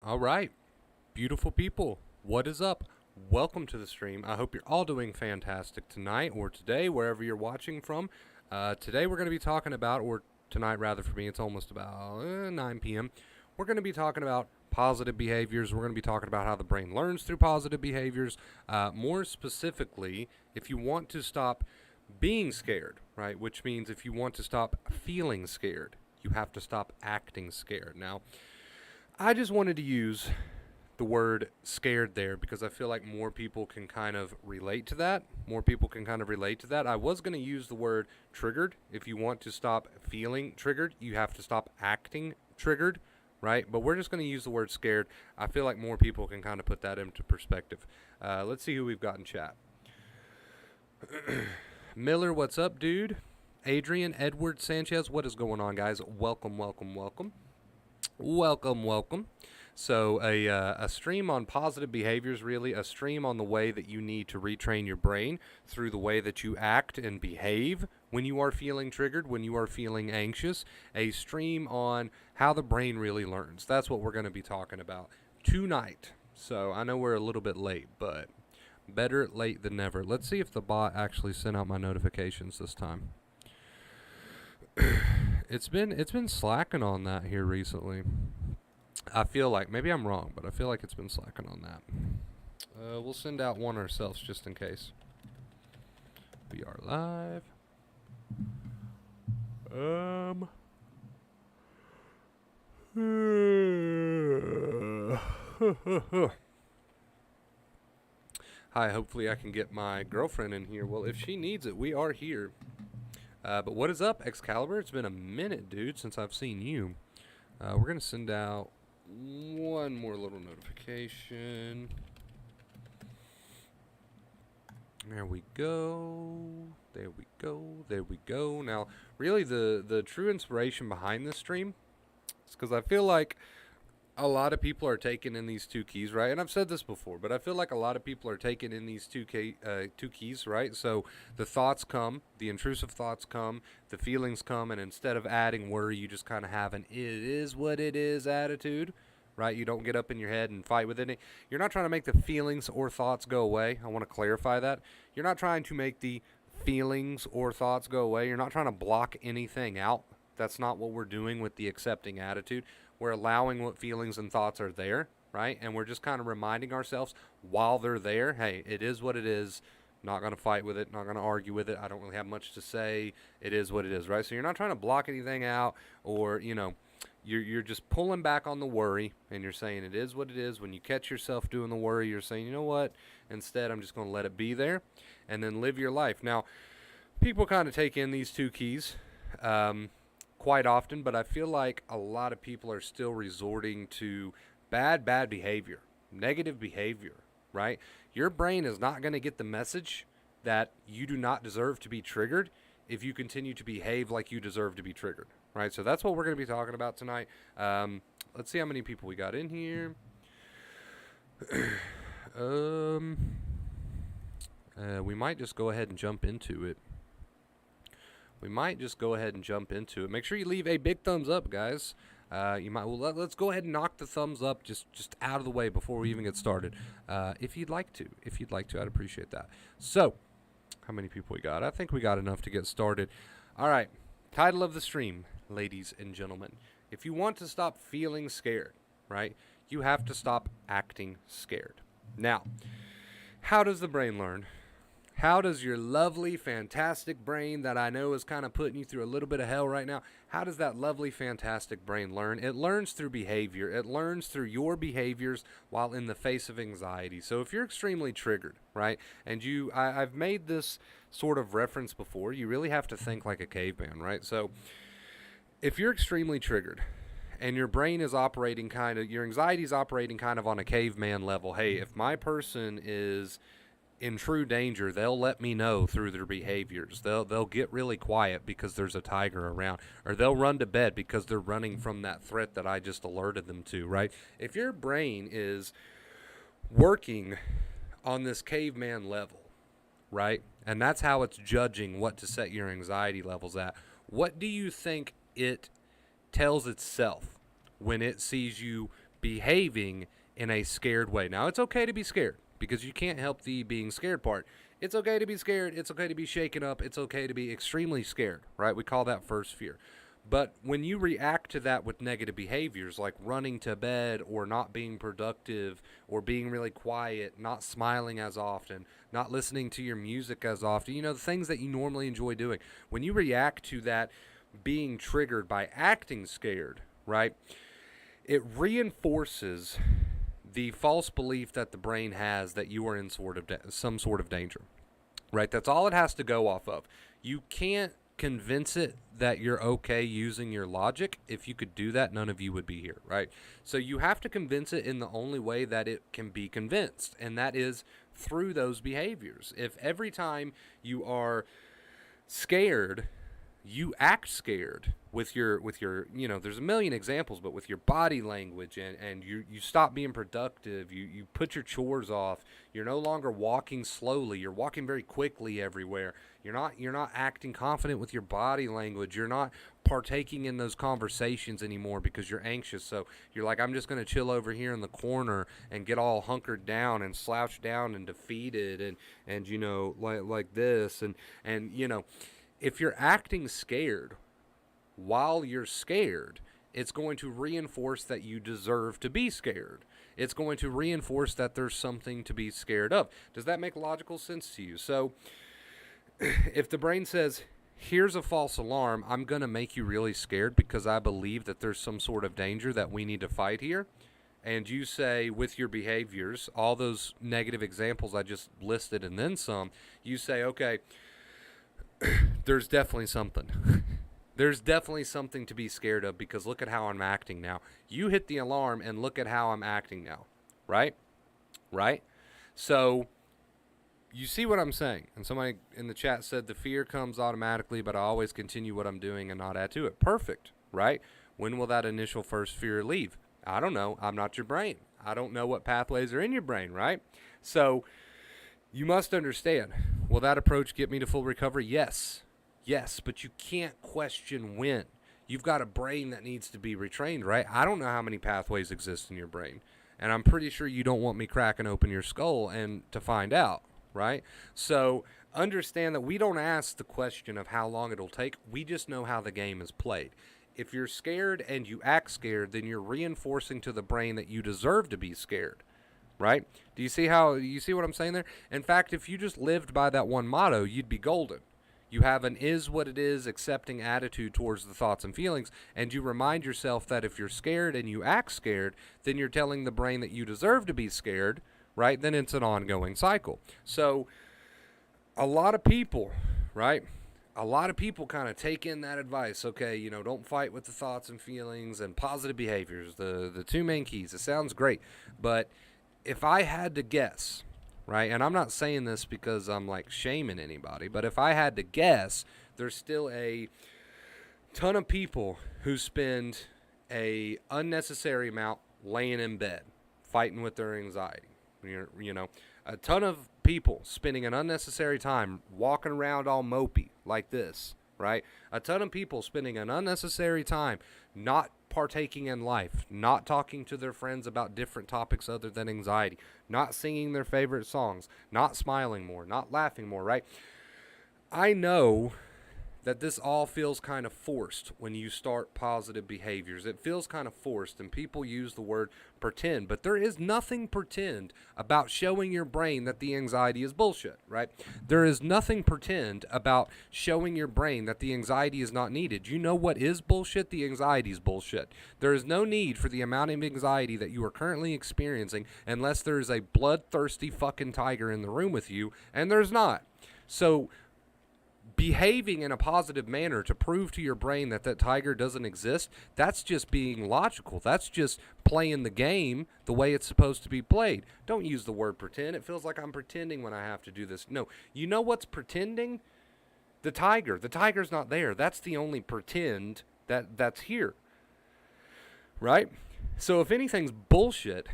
All right, beautiful people, what is up? Welcome to the stream. I hope you're all doing fantastic tonight or today, wherever you're watching from. Today we're going to be talking about, or tonight rather for me, it's almost about 9 p.m. We're going to be talking about positive behaviors. We're going to be talking about how the brain learns through positive behaviors. More specifically, if you want to stop being scared, right, which means if you want to stop feeling scared, you have to stop acting scared. Now, I just wanted to use the word scared there because I feel like more people can kind of relate to that. I was going to use the word triggered. If you want to stop feeling triggered, you have to stop acting triggered, right? But we're just going to use the word scared. I feel like more people can kind of put that into perspective. Let's see who we've got in chat. Miller, what's up, dude? Adrian, Edward, Sanchez, what is going on, guys? Welcome. So a stream on positive behaviors, really a stream on the way that you need to retrain your brain through the way that you act and behave when you are feeling triggered, when you are feeling anxious. A stream on how the brain really learns. That's what we're going to be talking about tonight. So I know we're a little bit late, but better late than never. Let's see if the bot actually sent out my notifications this time. It's been slacking on that here recently. I feel like, maybe I'm wrong, but I feel like it's been slacking on that. We'll send out one ourselves just in case. We are live. Hi, hopefully I can get my girlfriend in here. Well, if she needs it, we are here. But what is up, Excalibur? It's been a minute, dude, since I've seen you. We're going to send out one more little notification. There we go. Now, really, the true inspiration behind this stream is because I feel like a lot of people are taking in these two keys, right? And I've said this before, but I feel like a lot of people are taking in these two keys, right? So the thoughts come, the intrusive thoughts come, the feelings come, and instead of adding worry, you just kind of have an "it is what it is" attitude, right? You don't get up in your head and fight with it. You're not trying to make the feelings or thoughts go away. I want to clarify that. You're not trying to make the feelings or thoughts go away. You're not trying to block anything out. That's not what we're doing with the accepting attitude. We're allowing what feelings and thoughts are there, right? And we're just kind of reminding ourselves while they're there, hey, it is what it is. Not going to fight with it, not going to argue with it. I don't really have much to say. It is what it is, right? So you're not trying to block anything out or, you're just pulling back on the worry and you're saying it is what it is. When you catch yourself doing the worry, you're saying, you know what? Instead, I'm just going to let it be there and then live your life. Now, people kind of take in these two keys quite often, but I feel like a lot of people are still resorting to bad behavior, negative behavior, right? Your brain is not going to get the message that you do not deserve to be triggered if you continue to behave like you deserve to be triggered, right? So that's what we're going to be talking about tonight. Let's see how many people we got in here. We might just go ahead and jump into it. Make sure you leave a big thumbs up, guys. Let's go ahead and knock the thumbs up just out of the way before we even get started. If you'd like to, I'd appreciate that. So, how many people we got? I think we got enough to get started. All right. Title of the stream, ladies and gentlemen. If you want to stop feeling scared, right, you have to stop acting scared. Now, how does the brain learn? How does your lovely, fantastic brain that I know is kind of putting you through a little bit of hell right now, how does that lovely, fantastic brain learn? It learns through behavior. It learns through your behaviors while in the face of anxiety. So if you're extremely triggered, right, and I've made this sort of reference before, you really have to think like a caveman, right? So if you're extremely triggered and your brain is operating your anxiety is operating kind of on a caveman level, hey, if my person is in true danger, they'll let me know through their behaviors. They'll get really quiet because there's a tiger around, or they'll run to bed because they're running from that threat that I just alerted them to, right? If your brain is working on this caveman level, right, and that's how it's judging what to set your anxiety levels at, what do you think it tells itself when it sees you behaving in a scared way. Now, it's okay to be scared because you can't help the being scared part. It's okay to be scared. It's okay to be shaken up. It's okay to be extremely scared, right? We call that first fear. But when you react to that with negative behaviors like running to bed or not being productive or being really quiet, not smiling as often, not listening to your music as often, the things that you normally enjoy doing, when you react to that being triggered by acting scared, right, it reinforces the false belief that the brain has that you are in some sort of danger, right? That's all it has to go off of. You can't convince it that you're okay using your logic. If you could do that, none of you would be here, right? So you have to convince it in the only way that it can be convinced, and that is through those behaviors. If every time you are scared, you act scared with your there's a million examples, but with your body language and you stop being productive, you put your chores off, you're no longer walking slowly, you're walking very quickly everywhere, you're not acting confident with your body language, you're not partaking in those conversations anymore because you're anxious, so you're like, I'm just going to chill over here in the corner and get all hunkered down and slouched down and defeated and like this and if you're acting scared while you're scared, it's going to reinforce that you deserve to be scared. It's going to reinforce that there's something to be scared of. Does that make logical sense to you? So if the brain says, here's a false alarm, I'm going to make you really scared because I believe that there's some sort of danger that we need to fight here, and you say with your behaviors, all those negative examples I just listed and then some, you say, okay, there's definitely something. There's definitely something to be scared of because look at how I'm acting now. You hit the alarm and look at how I'm acting now, right? Right? So you see what I'm saying. And somebody in the chat said the fear comes automatically, but I always continue what I'm doing and not add to it. Perfect, right? When will that initial first fear leave? I don't know. I'm not your brain. I don't know what pathways are in your brain, right? So you must understand, will that approach get me to full recovery? Yes. Yes, but you can't question when. You've got a brain that needs to be retrained, right? I don't know how many pathways exist in your brain, and I'm pretty sure you don't want me cracking open your skull and to find out, right? So understand that we don't ask the question of how long it'll take. We just know how the game is played. If you're scared and you act scared, then you're reinforcing to the brain that you deserve to be scared. Right? Do you see what I'm saying there? In fact, if you just lived by that one motto, you'd be golden. You have an is what it is accepting attitude towards the thoughts and feelings, and you remind yourself that if you're scared and you act scared, then you're telling the brain that you deserve to be scared, right? Then it's an ongoing cycle. So a lot of people, right? A lot of people kind of take in that advice. Okay, don't fight with the thoughts and feelings and positive behaviors, the two main keys. It sounds great, but if I had to guess, right, and I'm not saying this because I'm like shaming anybody, but if I had to guess, there's still a ton of people who spend a unnecessary amount laying in bed, fighting with their anxiety. A ton of people spending an unnecessary time walking around all mopey like this, right? A ton of people spending an unnecessary time not partaking in life, not talking to their friends about different topics other than anxiety, not singing their favorite songs, not smiling more, not laughing more, right? I know that this all feels kind of forced when you start positive behaviors. It feels kind of forced, and people use the word pretend, but there is nothing pretend about showing your brain that the anxiety is bullshit, right? There is nothing pretend about showing your brain that the anxiety is not needed. You know what is bullshit? The anxiety is bullshit. There is no need for the amount of anxiety that you are currently experiencing unless there is a bloodthirsty fucking tiger in the room with you, and there's not. So behaving in a positive manner to prove to your brain that that tiger doesn't exist, that's just being logical. That's just playing the game the way it's supposed to be played. Don't use the word pretend. It feels like I'm pretending when I have to do this. No, you know what's pretending? The tiger. The tiger's not there. That's the only pretend that's here. Right? So if anything's bullshit,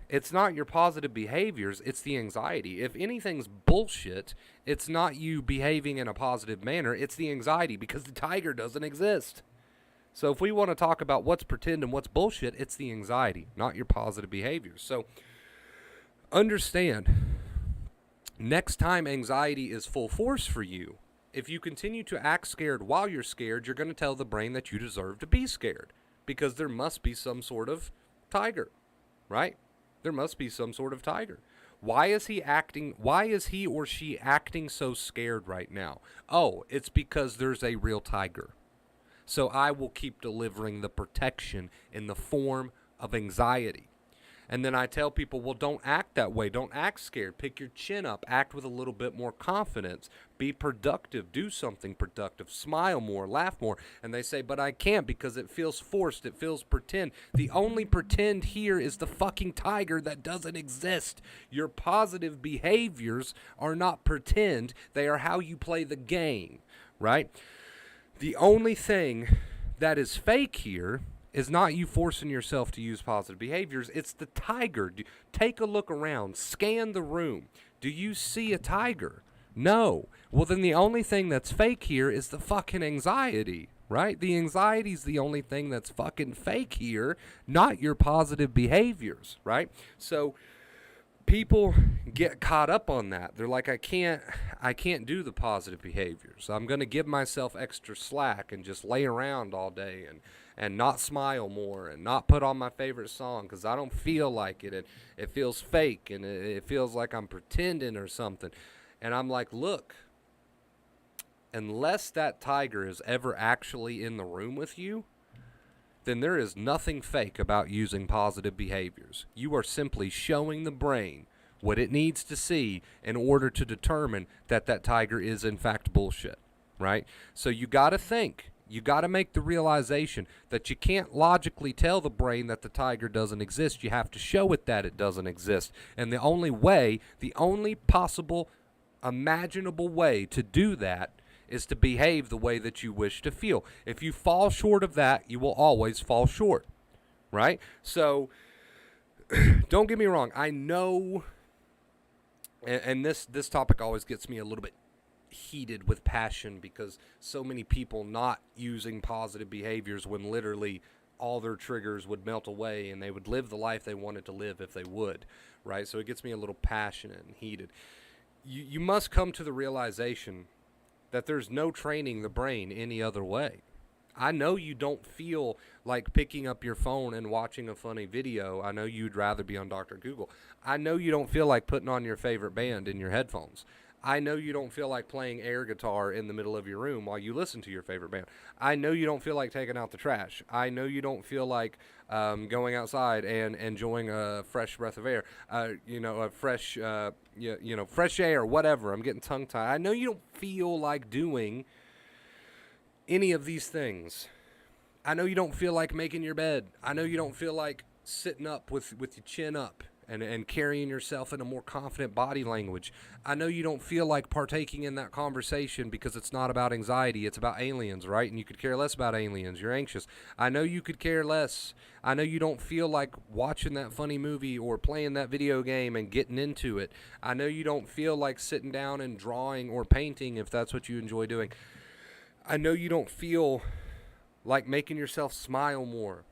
it's not your positive behaviors, it's the anxiety. If anything's bullshit, it's not you behaving in a positive manner, it's the anxiety because the tiger doesn't exist. So if we want to talk about what's pretend and what's bullshit, it's the anxiety, not your positive behaviors. So understand, next time anxiety is full force for you, if you continue to act scared while you're scared, you're going to tell the brain that you deserve to be scared, because there must be some sort of tiger, right? There must be some sort of tiger. Why is he or she acting so scared right now? Oh, it's because there's a real tiger. So I will keep delivering the protection in the form of anxiety. And then I tell people, well, don't act that way. Don't act scared. Pick your chin up. Act with a little bit more confidence. Be productive. Do something productive. Smile more. Laugh more. And they say, but I can't because it feels forced. It feels pretend. The only pretend here is the fucking tiger that doesn't exist. Your positive behaviors are not pretend. They are how you play the game, right? The only thing that is fake here is not you forcing yourself to use positive behaviors. It's the tiger. Take a look around. Scan the room. Do you see a tiger? No. Well, then the only thing that's fake here is the fucking anxiety, right? The anxiety is the only thing that's fucking fake here, not your positive behaviors, right? So people get caught up on that. They're like, I can't do the positive behaviors. I'm going to give myself extra slack and just lay around all day and not smile more and not put on my favorite song because I don't feel like it. It feels fake and it feels like I'm pretending or something. And I'm like, look, unless that tiger is ever actually in the room with you, then there is nothing fake about using positive behaviors. You are simply showing the brain what it needs to see in order to determine that that tiger is in fact bullshit, right? So you got to think. You got to make the realization that you can't logically tell the brain that the tiger doesn't exist. You have to show it that it doesn't exist. And the only possible, imaginable way to do that is to behave the way that you wish to feel. If you fall short of that, you will always fall short, right? So don't get me wrong. I know, and this topic always gets me a little bit heated with passion because so many people not using positive behaviors when literally all their triggers would melt away and they would live the life they wanted to live if they would, right? So it gets me a little passionate and heated. You must come to the realization that there's no training the brain any other way. I know you don't feel like picking up your phone and watching a funny video. I know you'd rather be on Dr. Google. I know you don't feel like putting on your favorite band in your headphones. I know you don't feel like playing air guitar in the middle of your room while you listen to your favorite band. I know you don't feel like taking out the trash. I know you don't feel like going outside and enjoying a fresh breath of air, a fresh, fresh air, whatever. I'm getting tongue-tied. I know you don't feel like doing any of these things. I know you don't feel like making your bed. I know you don't feel like sitting up with your chin up and carrying yourself in a more confident body language. I know you don't feel like partaking in that conversation because it's not about anxiety, it's about aliens, right? And you could care less about aliens. You're anxious. I know you could care less. I know you don't feel like watching that funny movie or playing that video game and getting into it. I know you don't feel like sitting down and drawing or painting if that's what you enjoy doing. I know you don't feel like making yourself smile more.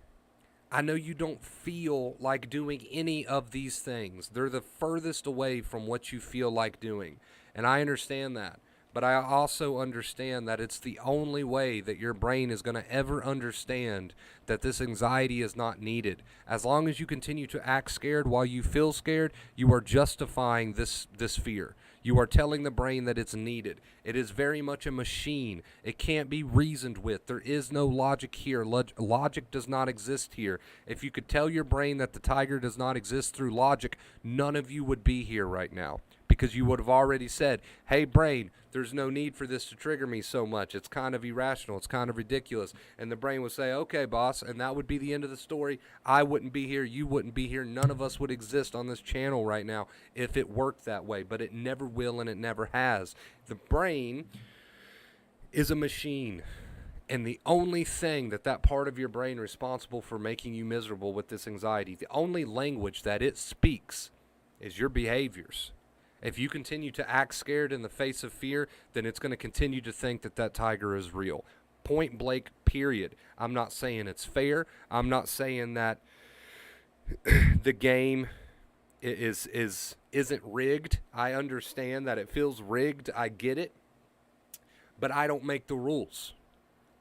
I know you don't feel like doing any of these things. They're the furthest away from what you feel like doing. And I understand that. But I also understand that it's the only way that your brain is going to ever understand that this anxiety is not needed. As long as you continue to act scared while you feel scared, you are justifying this fear. You are telling the brain that it's needed. It is very much a machine. It can't be reasoned with. There is no logic here. Logic does not exist here. If you could tell your brain that the tiger does not exist through logic, none of you would be here right now. Because you would have already said, hey, brain, there's no need for this to trigger me so much. It's kind of irrational. It's kind of ridiculous. And the brain would say, okay, boss, and that would be the end of the story. I wouldn't be here. You wouldn't be here. None of us would exist on this channel right now if it worked that way. But it never will and it never has. The brain is a machine. And the only thing that part of your brain responsible for making you miserable with this anxiety, the only language that it speaks is your behaviors. If you continue to act scared in the face of fear, then it's going to continue to think that tiger is real. Point blank, period. I'm not saying it's fair. I'm not saying that the game isn't rigged. I understand that it feels rigged. I get it. But I don't make the rules.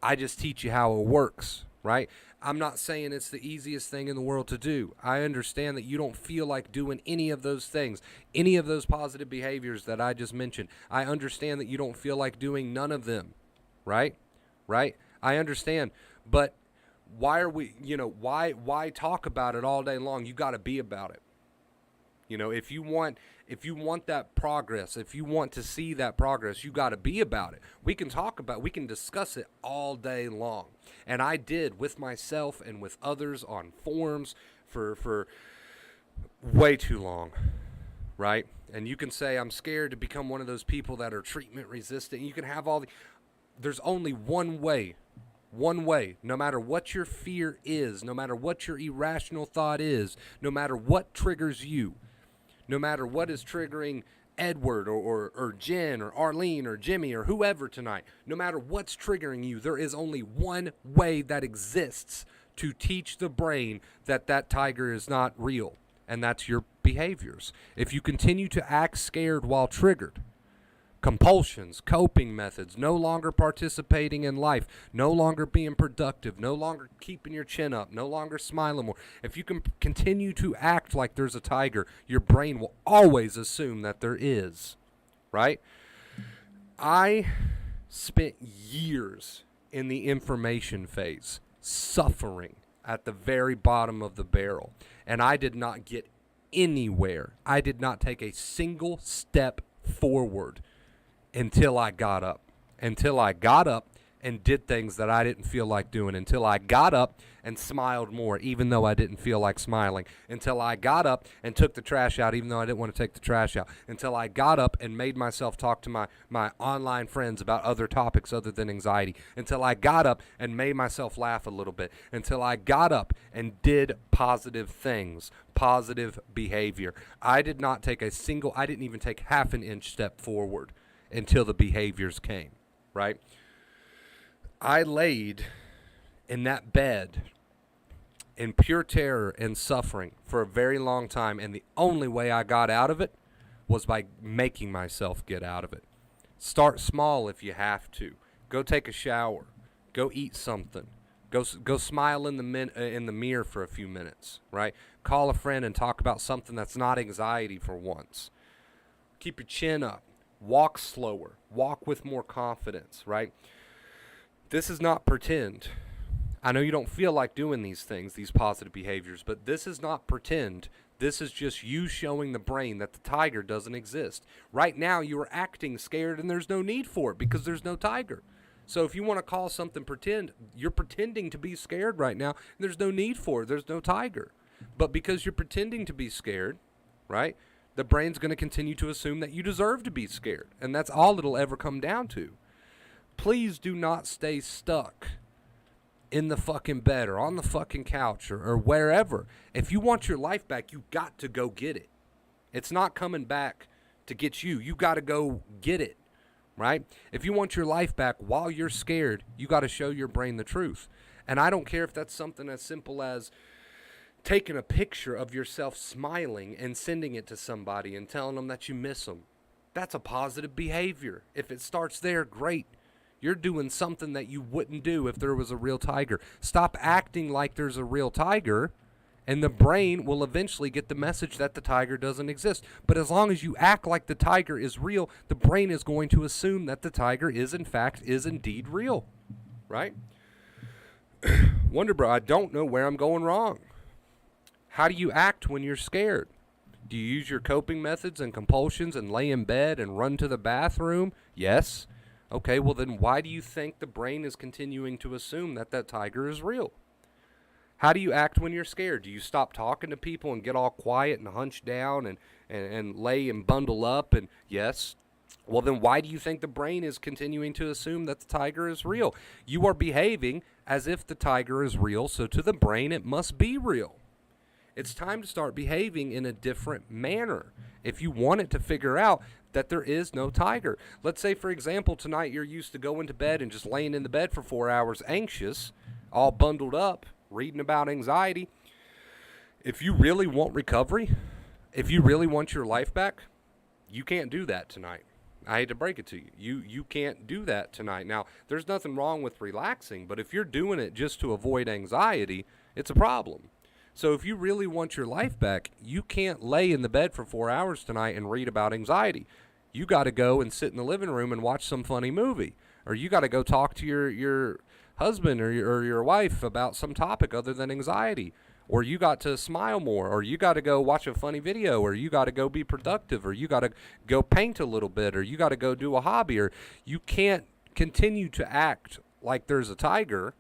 I just teach you how it works, right? I'm not saying it's the easiest thing in the world to do. I understand that you don't feel like doing any of those things, any of those positive behaviors that I just mentioned. I understand that you don't feel like doing none of them, right? Right? I understand. But why are we, why talk about it all day long? You got to be about it. If you want that progress, if you want to see that progress, you got to be about it. We can discuss it all day long. And I did with myself and with others on forums for way too long, right? And you can say, I'm scared to become one of those people that are treatment resistant. You can have there's only one way, no matter what your fear is, no matter what your irrational thought is, no matter what triggers you, no matter what is triggering Edward or Jen or Arlene or Jimmy or whoever tonight, no matter what's triggering you, there is only one way that exists to teach the brain that tiger is not real, and that's your behaviors. If you continue to act scared while triggered, compulsions, coping methods, no longer participating in life, no longer being productive, no longer keeping your chin up, no longer smiling more. If you can continue to act like there's a tiger, your brain will always assume that there is, right? I spent years in the information phase, suffering at the very bottom of the barrel, and I did not get anywhere. I did not take a single step forward until I got up and did things that I didn't feel like doing, until I got up and smiled more, even though I didn't feel like smiling, until I got up and took the trash out, even though I didn't want to take the trash out, until I got up and made myself talk to my online friends about other topics other than anxiety, until I got up and made myself laugh a little bit, until I got up and did positive things, positive behavior. I didn't even take half an inch step forward until the behaviors came, right? I laid in that bed in pure terror and suffering for a very long time, and the only way I got out of it was by making myself get out of it. Start small if you have to. Go take a shower. Go eat something. Go smile in the mirror for a few minutes, right? Call a friend and talk about something that's not anxiety for once. Keep your chin up. Walk slower. Walk with more confidence, right? This is not pretend. I know you don't feel like doing these things, these positive behaviors, but this is not pretend. This is just you showing the brain that the tiger doesn't exist. Right now, you are acting scared, and there's no need for it because there's no tiger. So if you want to call something pretend, you're pretending to be scared right now, and there's no need for it. There's no tiger. But because you're pretending to be scared, right, the brain's going to continue to assume that you deserve to be scared. And that's all it'll ever come down to. Please do not stay stuck in the fucking bed or on the fucking couch or wherever. If you want your life back, you got to go get it. It's not coming back to get you. You got to go get it, right? If you want your life back while you're scared, you got to show your brain the truth. And I don't care if that's something as simple as taking a picture of yourself smiling and sending it to somebody and telling them that you miss them. That's a positive behavior. If it starts there, great. You're doing something that you wouldn't do if there was a real tiger. Stop acting like there's a real tiger, and the brain will eventually get the message that the tiger doesn't exist. But as long as you act like the tiger is real, the brain is going to assume that the tiger is indeed real, right? Wonder Bro, I don't know where I'm going wrong. How do you act when you're scared? Do you use your coping methods and compulsions and lay in bed and run to the bathroom? Yes. Okay, well then why do you think the brain is continuing to assume that tiger is real? How do you act when you're scared? Do you stop talking to people and get all quiet and hunch down and lay and bundle up? And yes. Well then why do you think the brain is continuing to assume that the tiger is real? You are behaving as if the tiger is real, so to the brain it must be real. It's time to start behaving in a different manner. if you wanted to figure out that there is no tiger. Let's say, for example, tonight you're used to going to bed and just laying in the bed for 4 hours anxious, all bundled up, reading about anxiety. If you really want recovery, if you really want your life back, you can't do that tonight. I hate to break it to you. You can't do that tonight. Now, there's nothing wrong with relaxing, but if you're doing it just to avoid anxiety, it's a problem. So if you really want your life back, you can't lay in the bed for 4 hours tonight and read about anxiety. You got to go and sit in the living room and watch some funny movie. Or you got to go talk to your husband or your wife about some topic other than anxiety. Or you got to smile more, or you got to go watch a funny video, or you got to go be productive, or you got to go paint a little bit, or you got to go do a hobby, or you can't continue to act like there's a tiger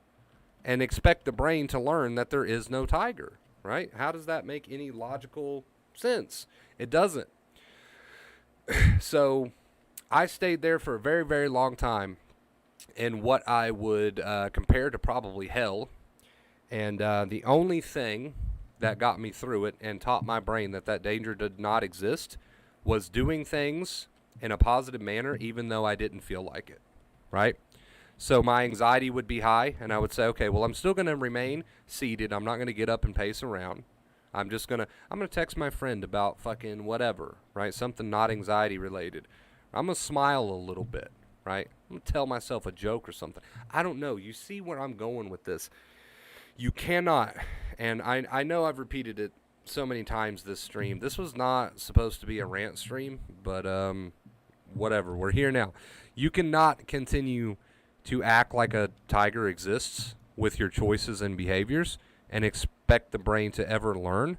and expect the brain to learn that there is no tiger, right? How does that make any logical sense? It doesn't. So I stayed there for a very, very long time in what I would compare to probably hell. And the only thing that got me through it and taught my brain that danger did not exist was doing things in a positive manner, even though I didn't feel like it, right? So my anxiety would be high, and I would say, okay, well, I'm still going to remain seated. I'm not going to get up and pace around. I'm going to text my friend about fucking whatever, right? Something not anxiety related. I'm going to smile a little bit, right? I'm going to tell myself a joke or something. I don't know. You see where I'm going with this. You cannot, and I know I've repeated it so many times this stream. This was not supposed to be a rant stream, but whatever. We're here now. You cannot continue to act like a tiger exists with your choices and behaviors and expect the brain to ever learn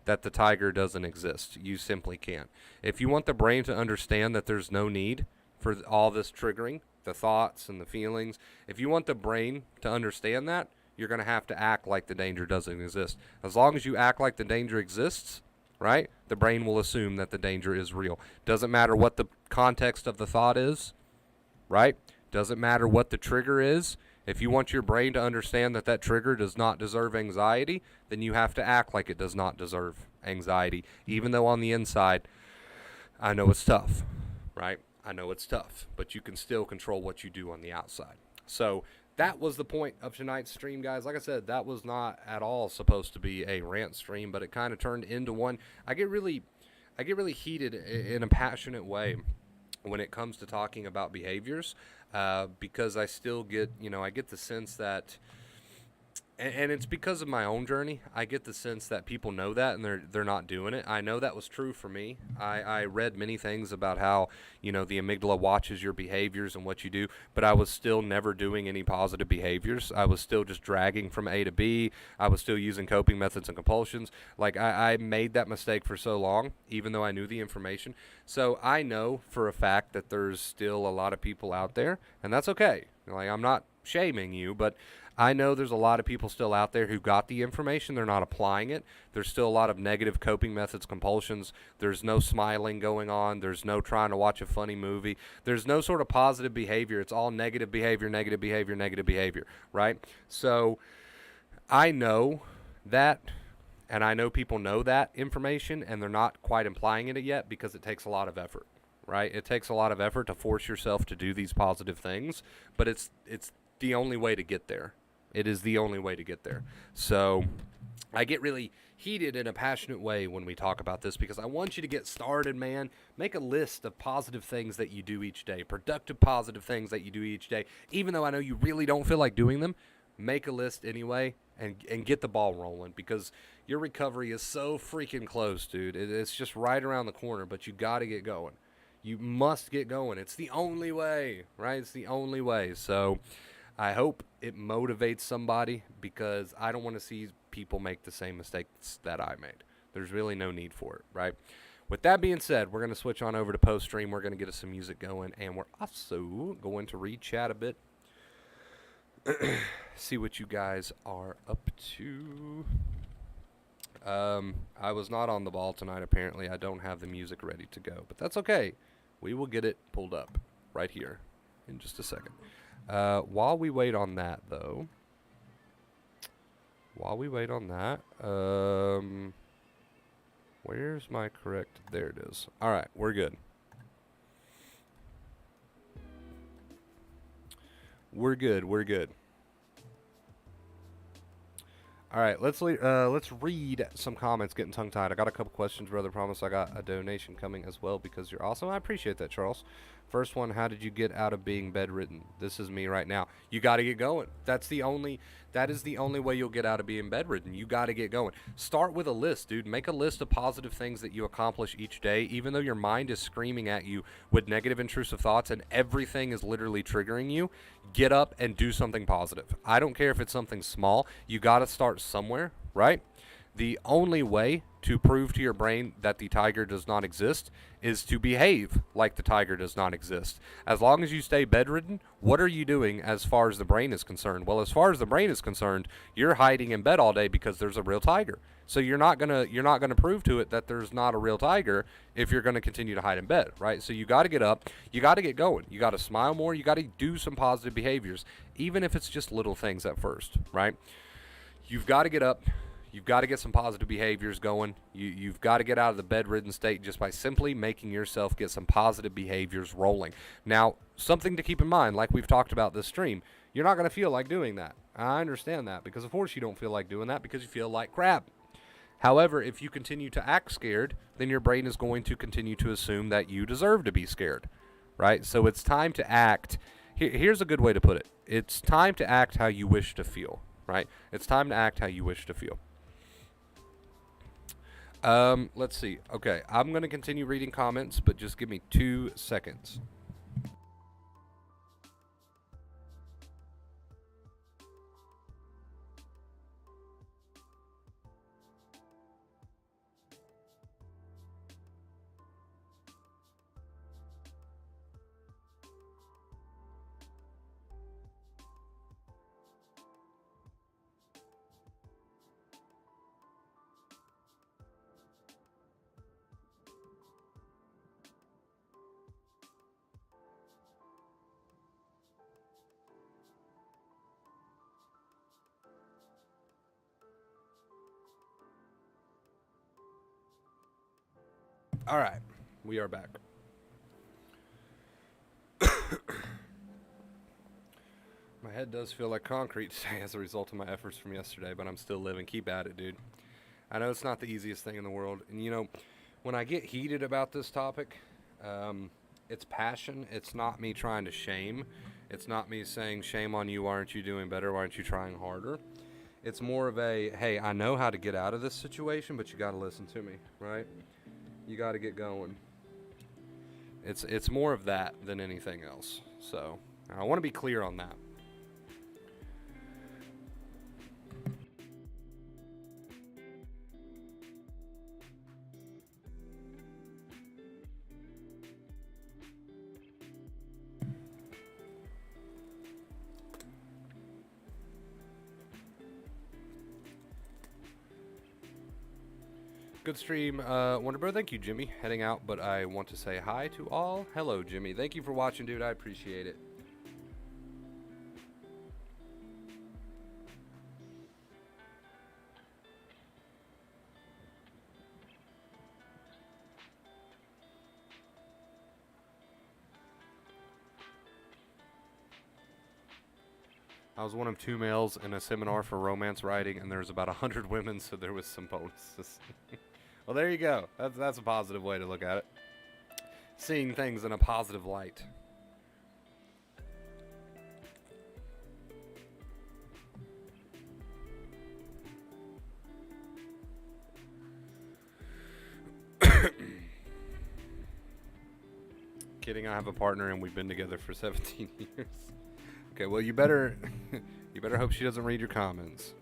that the tiger doesn't exist. You simply can't. If you want the brain to understand that there's no need for all this triggering, the thoughts and the feelings, if you want the brain to understand that, you're going to have to act like the danger doesn't exist. As long as you act like the danger exists, right, the brain will assume that the danger is real. Doesn't matter what the context of the thought is, right? Doesn't matter what the trigger is. If you want your brain to understand that trigger does not deserve anxiety, then you have to act like it does not deserve anxiety, even though on the inside, I know it's tough, right? I know it's tough, but you can still control what you do on the outside. So that was the point of tonight's stream, guys. Like I said, that was not at all supposed to be a rant stream, but it kind of turned into one. I get really heated in a passionate way when it comes to talking about behaviors, because I still get, I get the sense that, and it's because of my own journey, I get the sense that people know that and they're not doing it. I know that was true for me. I read many things about how, the amygdala watches your behaviors and what you do, but I was still never doing any positive behaviors. I was still just dragging from A to B. I was still using coping methods and compulsions. Like, I made that mistake for so long, even though I knew the information. So I know for a fact that there's still a lot of people out there, and that's okay. Like, I'm not shaming you, but I know there's a lot of people still out there who got the information. They're not applying it. There's still a lot of negative coping methods, compulsions. There's no smiling going on. There's no trying to watch a funny movie. There's no sort of positive behavior. It's all negative behavior, negative behavior, negative behavior, right? So I know that, and I know people know that information, and they're not quite applying it yet because it takes a lot of effort, right? It takes a lot of effort to force yourself to do these positive things, but it's the only way to get there. It is the only way to get there. So I get really heated in a passionate way when we talk about this because I want you to get started, man. Make a list of positive things that you do each day, productive positive things that you do each day. Even though I know you really don't feel like doing them, make a list anyway and get the ball rolling because your recovery is so freaking close, dude. It's just right around the corner, but you got to get going. You must get going. It's the only way, right? It's the only way. So I hope it motivates somebody because I don't want to see people make the same mistakes that I made. There's really no need for it, right? With that being said, we're going to switch on over to post-stream. We're going to get us some music going, and we're also going to read chat a bit. See what you guys are up to. I was not on the ball tonight, apparently. I don't have the music ready to go, but that's okay. We will get it pulled up right here in just a second. While we wait on that, though, what Where's my correct? There it is. All right, we're good. We're good. We're good. All right, let's read some comments. Getting tongue tied. I got a couple questions, brother. Promise I got a donation coming as well because you're awesome. I appreciate that, Charles. First one: how did you get out of being bedridden? This is me right now. You got to get going. That is the only way you'll get out of being bedridden. You got to get going. Start with a list, dude. Make a list of positive things that you accomplish each day, even though your mind is screaming at you with negative, intrusive thoughts and everything is literally triggering you. Get up and do something positive. I don't care if it's something small. You got to start somewhere, right? The only way to prove to your brain that the tiger does not exist is to behave like the tiger does not exist. As long as you stay bedridden, what are you doing as far as the brain is concerned? Well, as far as the brain is concerned, you're hiding in bed all day because there's a real tiger. So you're not gonna prove to it that there's not a real tiger if you're gonna continue to hide in bed, right? So you got to get up, you got to get going, you got to smile more, you got to do some positive behaviors, even if it's just little things at first, right? You've got to get up. You've got to get some positive behaviors going. You've got to get out of the bedridden state just by simply making yourself get some positive behaviors rolling. Now, something to keep in mind, like we've talked about this stream, you're not going to feel like doing that. I understand that because, of course, you don't feel like doing that because you feel like crap. However, if you continue to act scared, then your brain is going to continue to assume that you deserve to be scared, right? So it's time to act. Here's a good way to put it. It's time to act how you wish to feel, right? It's time to act how you wish to feel. Let's see. Okay, I'm going to continue reading comments, but just give me 2 seconds. All right, we are back. My head does feel like concrete today as a result of my efforts from yesterday, but I'm still living. Keep at it, dude. I know it's not the easiest thing in the world. And, you know, when I get heated about this topic, it's passion. It's not me trying to shame. It's not me saying, shame on you, why aren't you doing better, why aren't you trying harder? It's more of a, hey, I know how to get out of this situation, but you got to listen to me, right? You got to get going. It's more of that than anything else. So I want to be clear on that. Good stream, Wonder Bro. Thank you, Jimmy. Heading out, but I want to say hi to all. Hello, Jimmy. Thank you for watching, dude. I appreciate it. I was one of 2 males in a seminar for romance writing, and there was about 100 women, so there was some bonuses. Well, there you go. That's a positive way to look at it. Seeing things in a positive light. Kidding, I have a partner and we've been together for 17 years. Okay, well you better hope she doesn't read your comments.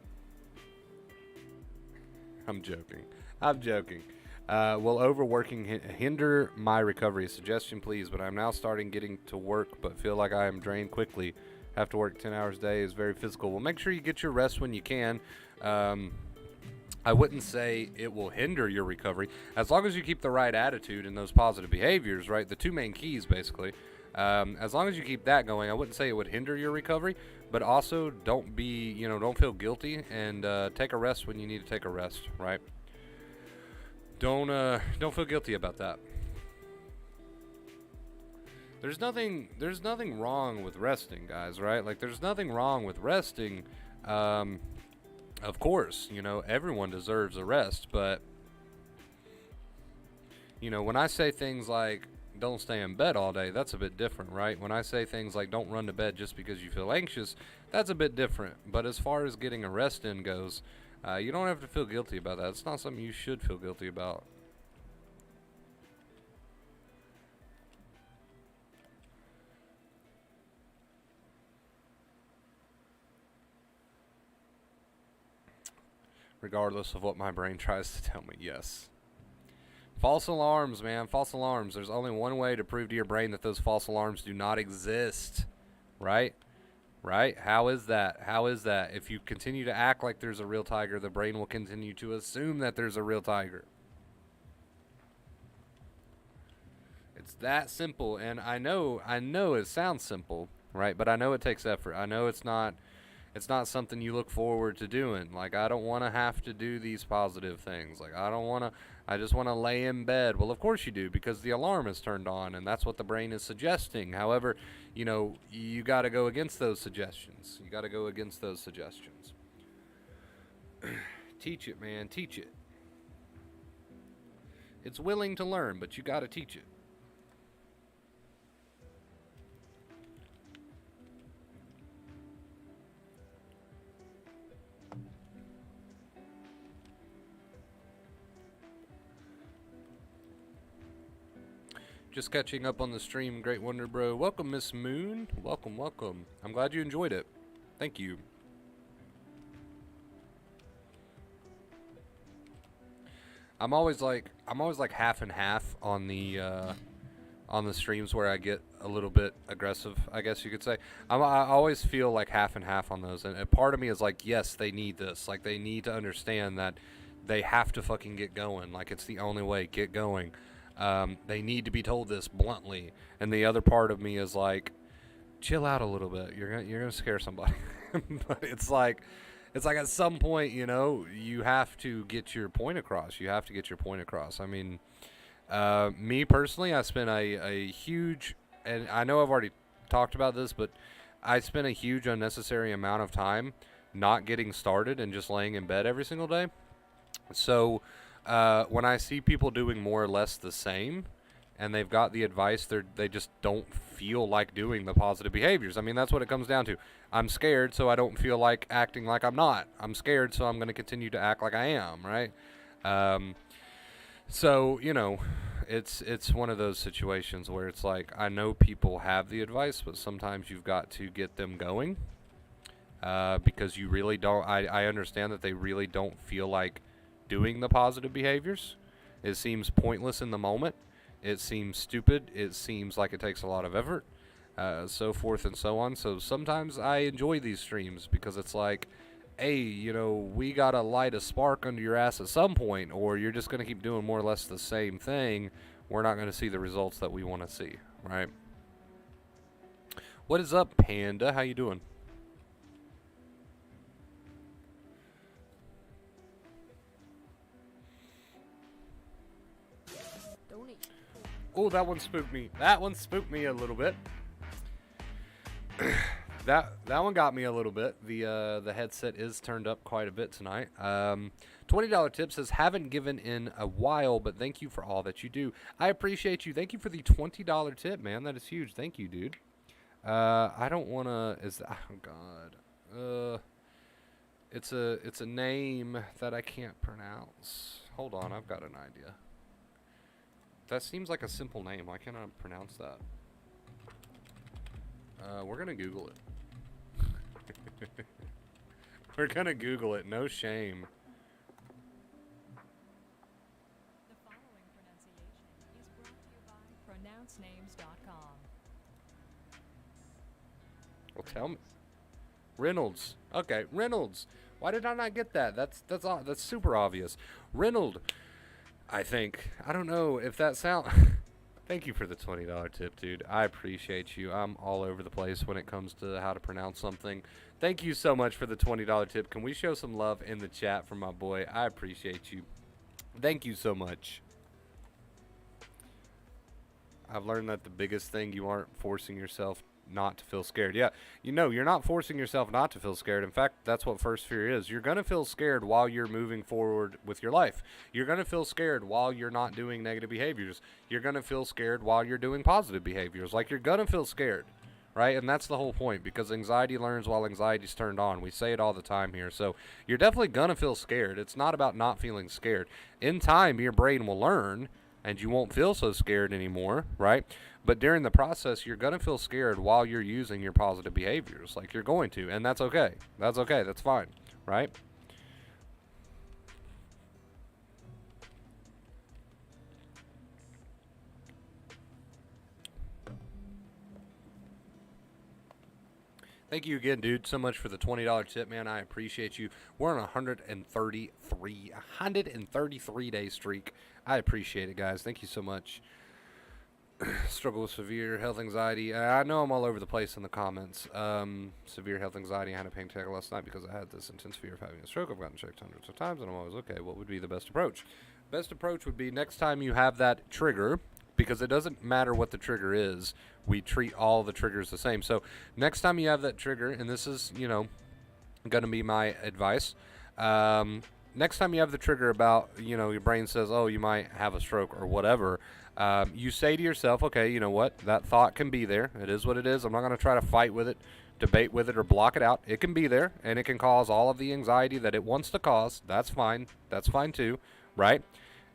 I'm joking. Will overworking hinder my recovery? Suggestion, please. But I'm now starting getting to work, but feel like I am drained quickly. Have to work 10 hours a day. Is very physical. Well, make sure you get your rest when you can. I wouldn't say it will hinder your recovery as long as you keep the right attitude and those positive behaviors. Right, the 2 main keys, basically. As long as you keep that going, I wouldn't say it would hinder your recovery. But also, don't feel guilty and take a rest when you need to take a rest. Right. Don't feel guilty about that. There's nothing wrong with resting, guys, right? Like, there's nothing wrong with resting. Of course, everyone deserves a rest, but when I say things like don't stay in bed all day, that's a bit different, right? When I say things like don't run to bed just because you feel anxious, that's a bit different. But as far as getting a rest in goes, you don't have to feel guilty about that. It's not something you should feel guilty about. Regardless of what my brain tries to tell me, yes. False alarms, man. False alarms. There's only one way to prove to your brain that those false alarms do not exist. Right? Right? How is that? How is that? If you continue to act like there's a real tiger, the brain will continue to assume that there's a real tiger. It's that simple. And I know it sounds simple, right? But I know it takes effort. I know it's not something you look forward to doing. Like, I don't want to have to do these positive things. Like, I just want to lay in bed. Well, of course you do, because the alarm is turned on, and that's what the brain is suggesting. However, you got to go against those suggestions. You got to go against those suggestions. Teach it, man. Teach it. It's willing to learn, but you got to teach it. Just catching up on the stream, Great Wonder Bro. Welcome, Miss Moon. Welcome, welcome. I'm glad you enjoyed it. Thank you. I'm always like half and half on the streams where I get a little bit aggressive, I guess you could say. I always feel like half and half on those, and a part of me is like, yes, they need this. Like, they need to understand that they have to fucking get going. Like, it's the only way. Get going. They need to be told this bluntly, and the other part of me is like, chill out a little bit. You're gonna scare somebody. But it's like at some point, you have to get your point across. You have to get your point across. I mean, me personally, I spent a huge, and I know I've already talked about this, but I spent a huge unnecessary amount of time not getting started and just laying in bed every single day. So when I see people doing more or less the same, and they've got the advice, they just don't feel like doing the positive behaviors. I mean, that's what it comes down to. I'm scared, so I don't feel like acting like I'm not. I'm scared, so I'm going to continue to act like I am, right? So, it's one of those situations where it's like, I know people have the advice, but sometimes you've got to get them going, because you really don't. I understand that they really don't feel like doing the positive behaviors. It seems pointless in the moment. It seems stupid. It seems like it takes a lot of effort, so forth and so on. So sometimes I enjoy these streams because it's like, hey, we gotta light a spark under your ass at some point, or you're just gonna keep doing more or less the same thing. We're not gonna see the results that we want to see, right? What is up, Panda? How you doing? Oh, that one spooked me. That one spooked me a little bit. That one got me a little bit. The headset is turned up quite a bit tonight. $20 tip says, haven't given in a while, but thank you for all that you do. I appreciate you. Thank you for the $20 tip, man. That is huge. Thank you, dude. I don't want to... Oh, God. It's a name that I can't pronounce. Hold on. I've got an idea. That seems like a simple name. Why can't I pronounce that? We're going to Google it. We're going to Google it. No shame. The following pronunciation is brought to you by pronouncenames.com. Well, tell me. Reynolds. Okay, Reynolds. Why did I not get that? That's super obvious. Reynolds. I think. I don't know if that sound... Thank you for the $20 tip, dude. I appreciate you. I'm all over the place when it comes to how to pronounce something. Thank you so much for the $20 tip. Can we show some love in the chat for my boy? I appreciate you. Thank you so much. I've learned that the biggest thing, you aren't forcing yourself not to feel scared. Yeah, you're not forcing yourself not to feel scared. In fact, that's what first fear is. You're going to feel scared while you're moving forward with your life. You're going to feel scared while you're not doing negative behaviors. You're going to feel scared while you're doing positive behaviors. Like, you're going to feel scared, right? And that's the whole point, because anxiety learns while anxiety's turned on. We say it all the time here. So you're definitely going to feel scared. It's not about not feeling scared. In time, your brain will learn and you won't feel so scared anymore, right? But during the process, you're going to feel scared while you're using your positive behaviors. Like, you're going to, and that's okay. That's okay. That's fine, right? Thank you again, dude, so much for the $20 tip, man. I appreciate you. We're on a 133 day streak. I appreciate it, guys. Thank you so much. Struggle with severe health anxiety. I know I'm all over the place in the comments. Severe health anxiety. I had a panic attack last night because I had this intense fear of having a stroke. I've gotten checked hundreds of times, and I'm always okay. What would be the best approach? Best approach would be next time you have that trigger, because it doesn't matter what the trigger is. We treat all the triggers the same. So next time you have that trigger, and this is, going to be my advice. Next time you have the trigger about, your brain says, oh, you might have a stroke or whatever, you say to yourself, okay, you know what? That thought can be there. It is what it is. I'm not going to try to fight with it, debate with it, or block it out. It can be there, and it can cause all of the anxiety that it wants to cause. That's fine. That's fine too, right?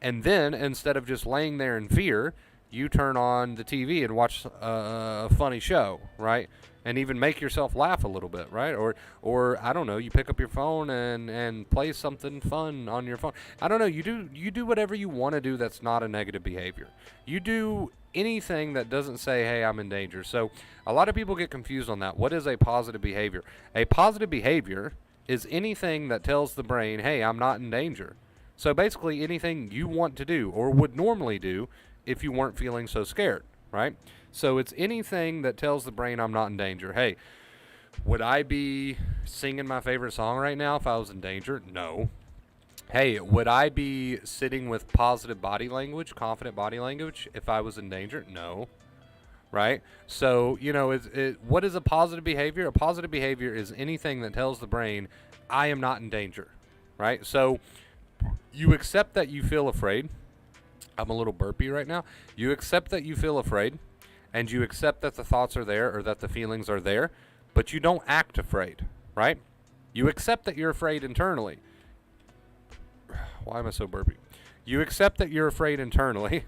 And then, instead of just laying there in fear, you turn on the TV and watch a funny show, right? And even make yourself laugh a little bit, right? Or I don't know, you pick up your phone and play something fun on your phone. I don't know, you do whatever you want to do that's not a negative behavior. You do anything that doesn't say, hey, I'm in danger. So a lot of people get confused on that. What is a positive behavior? A positive behavior is anything that tells the brain, hey, I'm not in danger. So basically anything you want to do or would normally do if you weren't feeling so scared, right? So it's anything that tells the brain I'm not in danger. Hey, would I be singing my favorite song right now if I was in danger? No. Hey, would I be sitting with positive body language, confident body language, if I was in danger? No. Right? So, what is a positive behavior? A positive behavior is anything that tells the brain, I am not in danger, right? So you accept that you feel afraid. I'm a little burpy right now. You accept that you feel afraid, and you accept that the thoughts are there or that the feelings are there, but you don't act afraid, right? You accept that you're afraid internally. Why am I so burpy? You accept that you're afraid internally.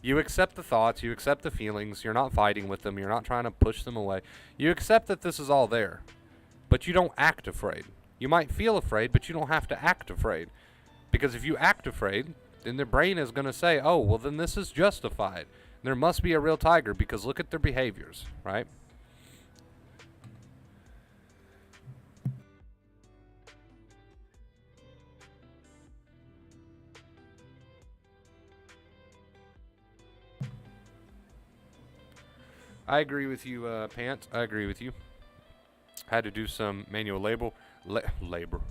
You accept the thoughts. You accept the feelings. You're not fighting with them. You're not trying to push them away. You accept that this is all there, but you don't act afraid. You might feel afraid, but you don't have to act afraid. Because if you act afraid, then the brain is going to say, oh, well, then this is justified. There must be a real tiger because look at their behaviors, right? I agree with you, Pant. I agree with you. Had to do some manual labor. Labor.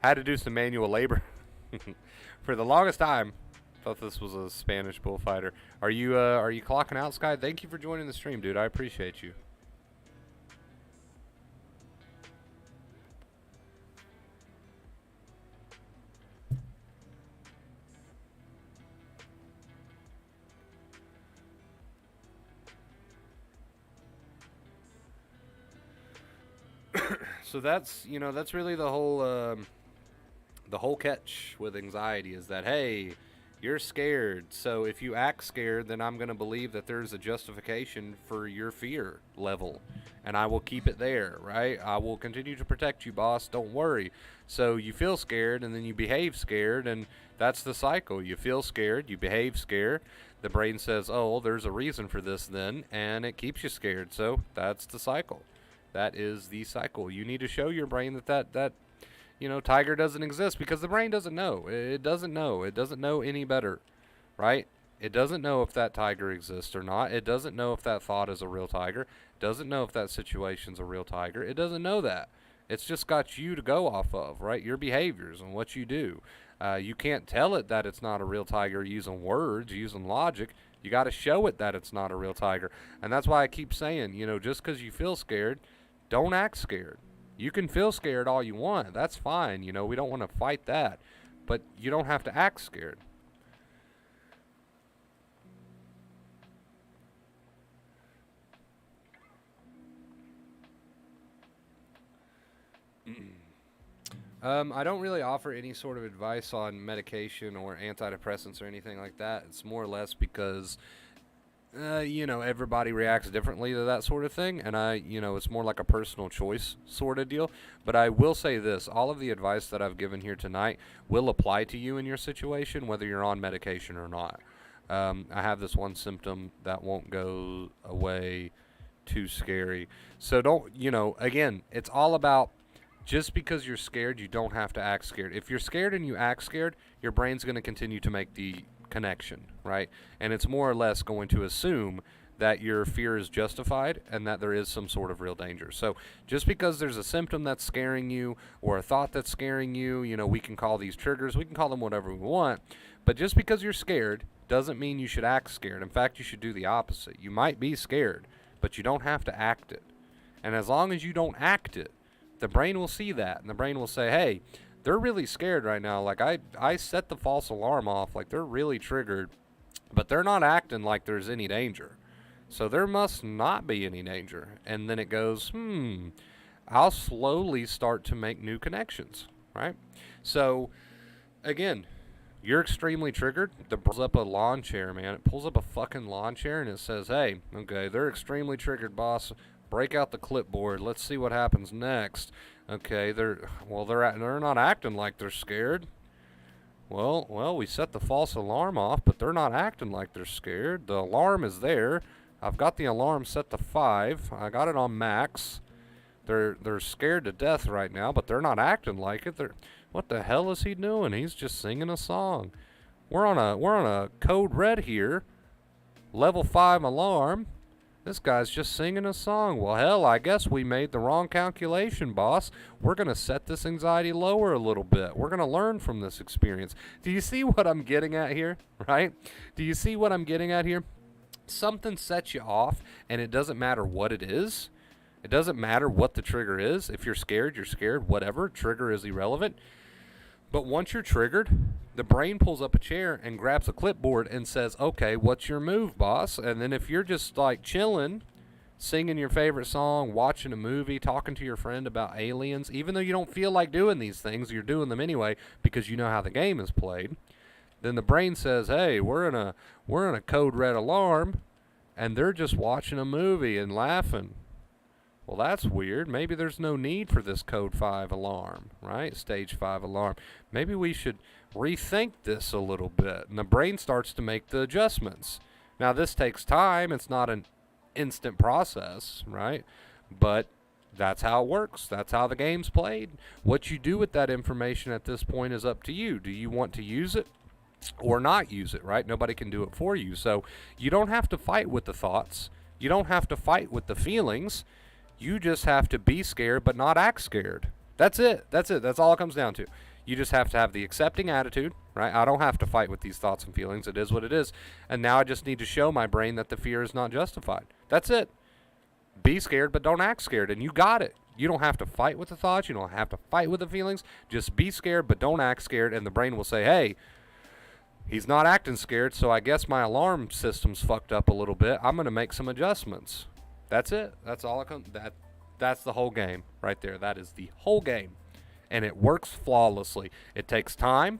Had to do some manual labor. For the longest time, thought this was a Spanish bullfighter. Are you clocking out, Sky? Thank you for joining the stream, dude. I appreciate you. So that's really the whole catch with anxiety is that, hey, you're scared. So if you act scared, then I'm going to believe that there's a justification for your fear level, and I will keep it there, right? I will continue to protect you, boss. Don't worry. So you feel scared, and then you behave scared, and that's the cycle. You feel scared, you behave scared. The brain says, oh, there's a reason for this then, and it keeps you scared. So that's the cycle. That is the cycle. You need to show your brain that tiger doesn't exist, because the brain doesn't know. It doesn't know. It doesn't know any better, right? It doesn't know if that tiger exists or not. It doesn't know if that thought is a real tiger. It doesn't know if that situation's a real tiger. It doesn't know that. It's just got you to go off of, right? Your behaviors and what you do. You can't tell it that it's not a real tiger using words, using logic. You got to show it that it's not a real tiger. And that's why I keep saying, just because you feel scared, don't act scared. You can feel scared all you want. That's fine. We don't want to fight that. But you don't have to act scared. I don't really offer any sort of advice on medication or antidepressants or anything like that. It's more or less because, everybody reacts differently to that sort of thing. And it's more like a personal choice sort of deal. But I will say this, all of the advice that I've given here tonight will apply to you in your situation, whether you're on medication or not. I have this one symptom that won't go away, too scary. So don't, again, it's all about, just because you're scared, you don't have to act scared. If you're scared and you act scared, your brain's going to continue to make the connection, right? And it's more or less going to assume that your fear is justified and that there is some sort of real danger. So just because there's a symptom that's scaring you or a thought that's scaring you, we can call these triggers, we can call them whatever we want, but just because you're scared doesn't mean you should act scared. In fact, you should do the opposite. You might be scared, but you don't have to act it. And as long as you don't act it, the brain will see that, and the brain will say, hey, they're really scared right now. Like, I set the false alarm off. Like, they're really triggered, but they're not acting like there's any danger. So there must not be any danger. And then it goes, I'll slowly start to make new connections, right? So, again, you're extremely triggered. It pulls up a lawn chair, man. It pulls up a fucking lawn chair, and it says, hey, okay, they're extremely triggered, boss. Break out the clipboard. Let's see what happens next. Okay, they're not acting like they're scared. Well, we set the false alarm off, but they're not acting like they're scared. The alarm is there. I've got the alarm set to 5. I got it on max. They're scared to death right now, but they're not acting like it. What the hell is he doing? He's just singing a song. We're on a code red here. Level 5 alarm. This guy's just singing a song. Well, hell, I guess we made the wrong calculation, boss. We're going to set this anxiety lower a little bit. We're going to learn from this experience. Do you see what I'm getting at here, right? Do you see what I'm getting at here? Something sets you off, and it doesn't matter what it is. It doesn't matter what the trigger is. If you're scared, whatever. Trigger is irrelevant. But once you're triggered, the brain pulls up a chair and grabs a clipboard and says, okay, what's your move, boss? And then if you're just like chilling, singing your favorite song, watching a movie, talking to your friend about aliens, even though you don't feel like doing these things, you're doing them anyway because you know how the game is played. Then the brain says, hey, we're in a code red alarm, and they're just watching a movie and laughing. Well, that's weird. Maybe there's no need for this code 5 alarm, right? Stage 5 alarm. Maybe we should rethink this a little bit. And the brain starts to make the adjustments. Now, this takes time. It's not an instant process, right? But that's how it works. That's how the game's played. What you do with that information at this point is up to you. Do you want to use it or not use it, right? Nobody can do it for you. So you don't have to fight with the thoughts. You don't have to fight with the feelings. You just have to be scared but not act scared. That's it. That's all it comes down to. You just have to have the accepting attitude, right? I don't have to fight with these thoughts and feelings. It is what it is. And now I just need to show my brain that the fear is not justified. That's it. Be scared but don't act scared, and you got it. You don't have to fight with the thoughts. You don't have to fight with the feelings. Just be scared but don't act scared, and the brain will say, hey, he's not acting scared, so I guess my alarm system's fucked up a little bit. I'm going to make some adjustments. That's it. That's all it comes. That's the whole game right there. That is the whole game, and it works flawlessly. It takes time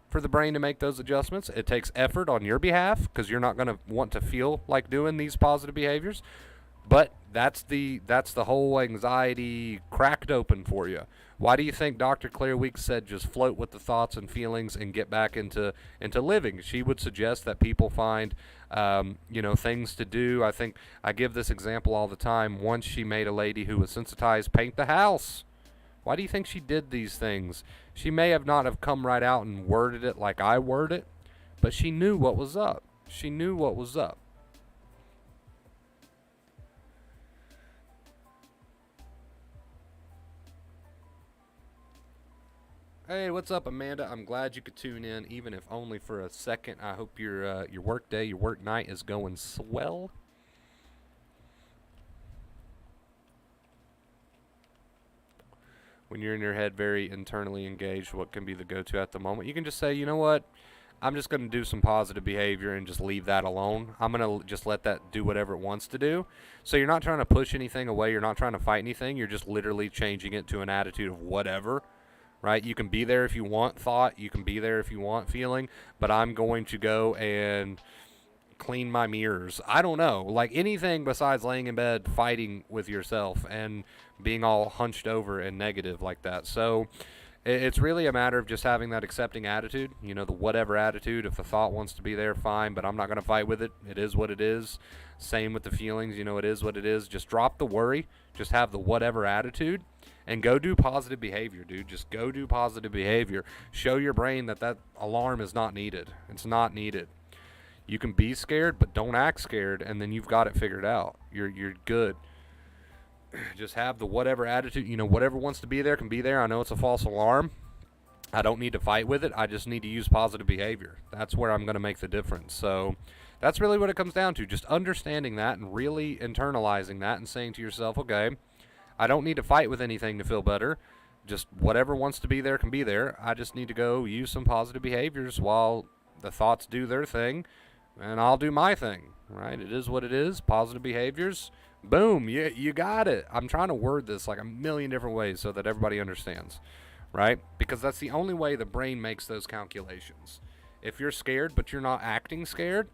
for the brain to make those adjustments. It takes effort on your behalf because you're not going to want to feel like doing these positive behaviors. But that's the whole anxiety cracked open for you. Why do you think Dr. Claire Weeks said just float with the thoughts and feelings and get back into living? She would suggest that people find things to do. I think I give this example all the time. Once she made a lady who was sensitized paint the house. Why do you think she did these things? She may have not have come right out and worded it like I word it, but she knew what was up. She knew what was up. Hey, what's up, Amanda? I'm glad you could tune in, even if only for a second. I hope your work day, your work night is going swell. When you're in your head very internally engaged, what can be the go-to at the moment? You can just say, you know what? I'm just going to do some positive behavior and just leave that alone. I'm going to just let that do whatever it wants to do. So you're not trying to push anything away. You're not trying to fight anything. You're just literally changing it to an attitude of whatever, right? You can be there if you want thought. You can be there if you want feeling. But I'm going to go and clean my mirrors. I don't know. Like anything besides laying in bed fighting with yourself and being all hunched over and negative like that. So it's really a matter of just having that accepting attitude, you know, the whatever attitude. If the thought wants to be there, fine, but I'm not going to fight with it. It is what it is. Same with the feelings, you know, it is what it is. Just drop the worry, just have the whatever attitude, and go do positive behavior, dude. Just go do positive behavior. Show your brain that that alarm is not needed. It's not needed. You can be scared, but don't act scared, and then you've got it figured out. You're good. Just have the whatever attitude, you know, whatever wants to be there can be there. I know it's a false alarm. I don't need to fight with it. I just need to use positive behavior. That's where I'm going to make the difference. So that's really what it comes down to. Just understanding that and really internalizing that and saying to yourself, okay, I don't need to fight with anything to feel better. Just whatever wants to be there can be there. I just need to go use some positive behaviors while the thoughts do their thing, and I'll do my thing, right? It is what it is. Positive behaviors. Boom, you got it. I'm trying to word this like a million different ways so that everybody understands, right? Because that's the only way the brain makes those calculations. If you're scared but you're not acting scared,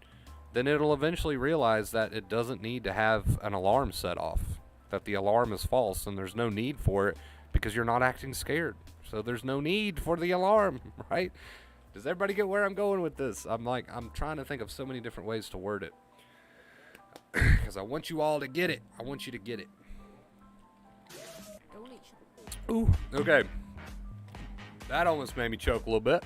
then it'll eventually realize that it doesn't need to have an alarm set off, that the alarm is false and there's no need for it because you're not acting scared. So there's no need for the alarm, right? Does everybody get where I'm going with this? I'm trying to think of so many different ways to word it. Because I want you all to get it. I want you to get it. Ooh, okay. That almost made me choke a little bit.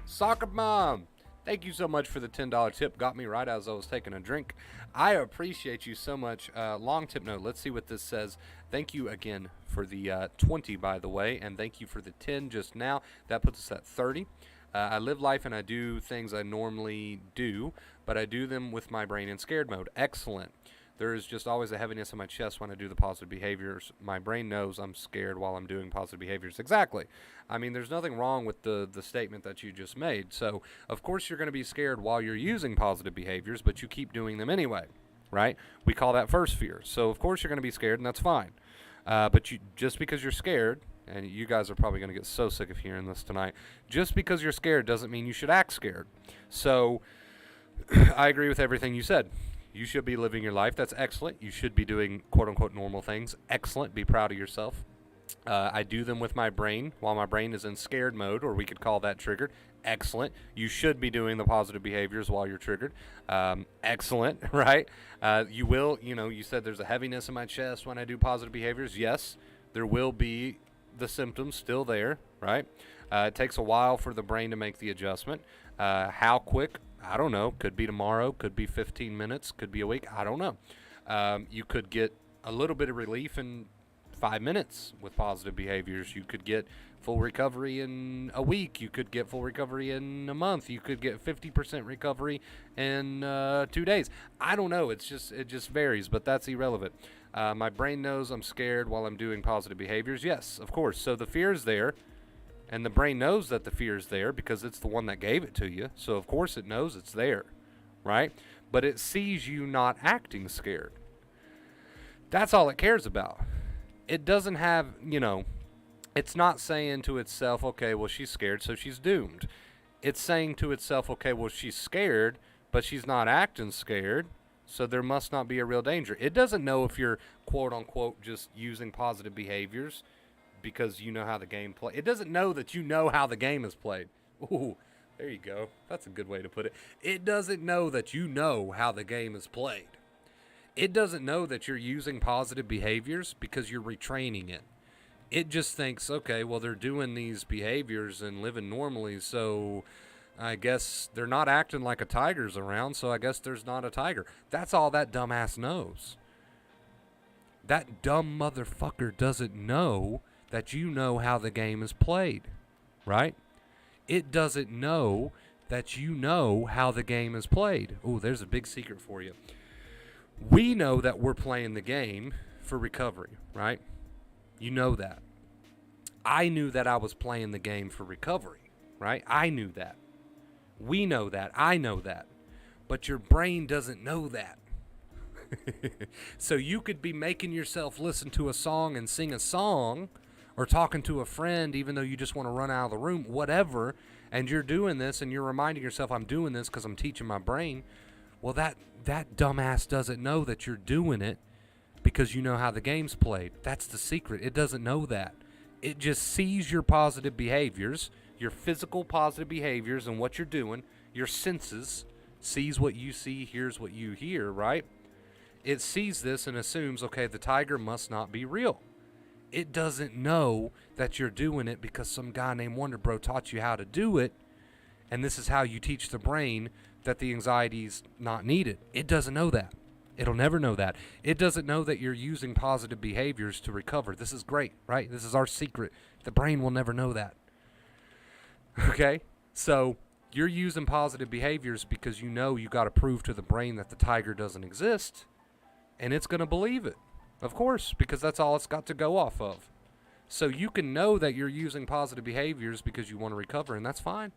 Soccer Mom, thank you so much for the $10 tip. Got me right as I was taking a drink. I appreciate you so much. Long tip note. Let's see what this says. Thank you again for the 20, by the way, and thank you for the 10 just now. That puts us at 30. I live life and I do things I normally do, but I do them with my brain in scared mode. Excellent. There is just always a heaviness in my chest when I do the positive behaviors. My brain knows I'm scared while I'm doing positive behaviors. Exactly. I mean, there's nothing wrong with the statement that you just made. So, of course, you're going to be scared while you're using positive behaviors, but you keep doing them anyway, right? We call that first fear. So, of course, you're going to be scared, and that's fine. But just because you're scared, and you guys are probably going to get so sick of hearing this tonight, just because you're scared doesn't mean you should act scared. So I agree with everything you said. You should be living your life. That's excellent. You should be doing quote-unquote normal things. Excellent. Be proud of yourself. I do them with my brain while my brain is in scared mode, or we could call that triggered. Excellent. You should be doing the positive behaviors while you're triggered. Excellent, right? You said there's a heaviness in my chest when I do positive behaviors. Yes, there will be the symptoms still there, right? It takes a while for the brain to make the adjustment. How quick? I don't know. Could be tomorrow, could be 15 minutes, could be a week. I don't know. You could get a little bit of relief in 5 minutes with positive behaviors. You could get full recovery in a week. You could get full recovery in a month. You could get 50% recovery in 2 days. I don't know. It just varies, but that's irrelevant. My brain knows I'm scared while I'm doing positive behaviors. Yes, of course. So the fear is there, and the brain knows that the fear is there because it's the one that gave it to you. So, of course, it knows it's there, right? But it sees you not acting scared. That's all it cares about. It doesn't have, it's not saying to itself, okay, well, she's scared, so she's doomed. It's saying to itself, okay, well, she's scared, but she's not acting scared, so there must not be a real danger. It doesn't know if you're, quote-unquote, just using positive behaviors because you know how the game plays. It doesn't know that you know how the game is played. Ooh, there you go. That's a good way to put it. It doesn't know that you know how the game is played. It doesn't know that you're using positive behaviors because you're retraining it. It just thinks, okay, well, they're doing these behaviors and living normally, so I guess they're not acting like a tiger's around, so I guess there's not a tiger. That's all that dumbass knows. That dumb motherfucker doesn't know that you know how the game is played. right? It doesn't know that you know how the game is played. Oh, there's a big secret for you. We know that we're playing the game for recovery, right? You know that. I knew that I was playing the game for recovery, right? I knew that. We know that. I know that. But your brain doesn't know that. So you could be making yourself listen to a song and sing a song, or talking to a friend even though you just want to run out of the room, whatever, and you're doing this and you're reminding yourself, I'm doing this because I'm teaching my brain. Well, that dumbass doesn't know that you're doing it because you know how the game's played. That's the secret. It doesn't know that. It just sees your positive behaviors, your physical positive behaviors and what you're doing, your senses, sees what you see, hears what you hear, right? It sees this and assumes, okay, the tiger must not be real. It doesn't know that you're doing it because some guy named Wonder Bro taught you how to do it, and this is how you teach the brain that the anxiety's not needed. It doesn't know that. It'll never know that. It doesn't know that you're using positive behaviors to recover. This is great, right? This is our secret. The brain will never know that. Okay? So you're using positive behaviors because you know you got to prove to the brain that the tiger doesn't exist, and it's going to believe it. Of course, because that's all it's got to go off of. So you can know that you're using positive behaviors because you want to recover, and that's fine.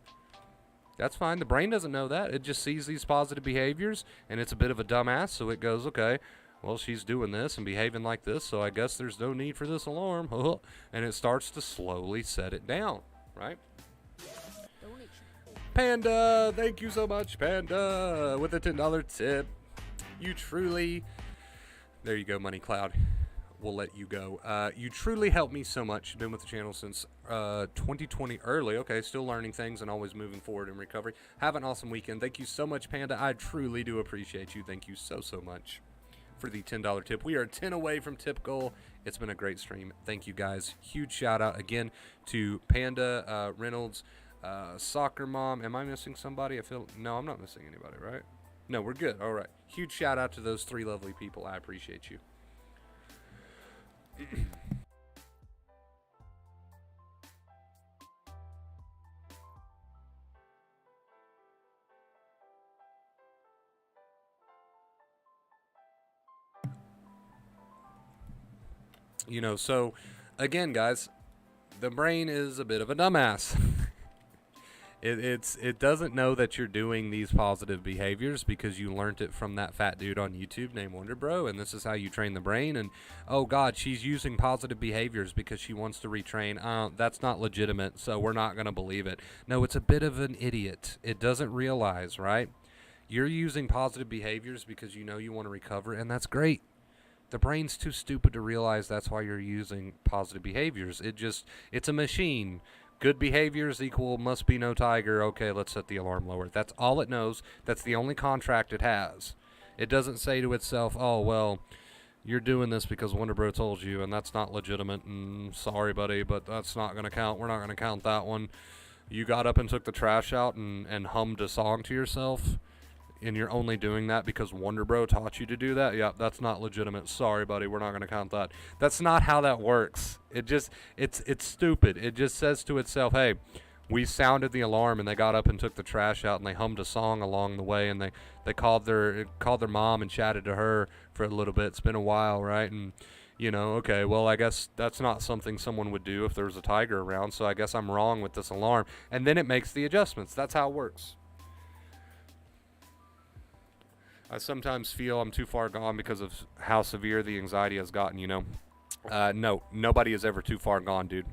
That's fine. The brain doesn't know that. It just sees these positive behaviors, and it's a bit of a dumbass, so it goes, okay, well, she's doing this and behaving like this, so I guess there's no need for this alarm. And it starts to slowly set it down, right? Panda, thank you so much, Panda, with a $10 tip. You truly... There you go, Money Cloud. We'll let you go. You truly helped me so much. Been with the channel since 2020 early. Okay, still learning things and always moving forward in recovery. Have an awesome weekend. Thank you so much, Panda. I truly do appreciate you. Thank you so much for the $10 tip. We are 10 away from tip goal. It's been a great stream. Thank you, guys. Huge shout out again to Panda, Reynolds, Soccer Mom. Am I missing somebody? No, I'm not missing anybody, right? No, we're good. All right. Huge shout out to those 3 lovely people. I appreciate you. So again, guys, the brain is a bit of a dumbass. It doesn't know that you're doing these positive behaviors because you learned it from that fat dude on YouTube named Wonder Bro, and this is how you train the brain. And oh God, she's using positive behaviors because she wants to retrain. That's not legitimate, so we're not gonna believe it. No, it's a bit of an idiot. It doesn't realize, right? You're using positive behaviors because you know you want to recover, and that's great. The brain's too stupid to realize that's why you're using positive behaviors. It's a machine. Good behaviors equal must be no tiger. Okay, let's set the alarm lower. That's all it knows. That's the only contract it has. It doesn't say to itself, oh, well, you're doing this because Wonder Bro told you, and that's not legitimate, and sorry, buddy, but that's not going to count. We're not going to count that one. You got up and took the trash out and hummed a song to yourself, and you're only doing that because Wonder Bro taught you to do that? Yeah, that's not legitimate. Sorry, buddy, we're not going to count that. That's not how that works. It's stupid. It just says to itself, hey, we sounded the alarm, and they got up and took the trash out, and they hummed a song along the way, and they called their mom and chatted to her for a little bit. It's been a while, right? And, okay, well, I guess that's not something someone would do if there was a tiger around, so I guess I'm wrong with this alarm. And then it makes the adjustments. That's how it works. I sometimes feel I'm too far gone because of how severe the anxiety has gotten, No, nobody is ever too far gone, dude.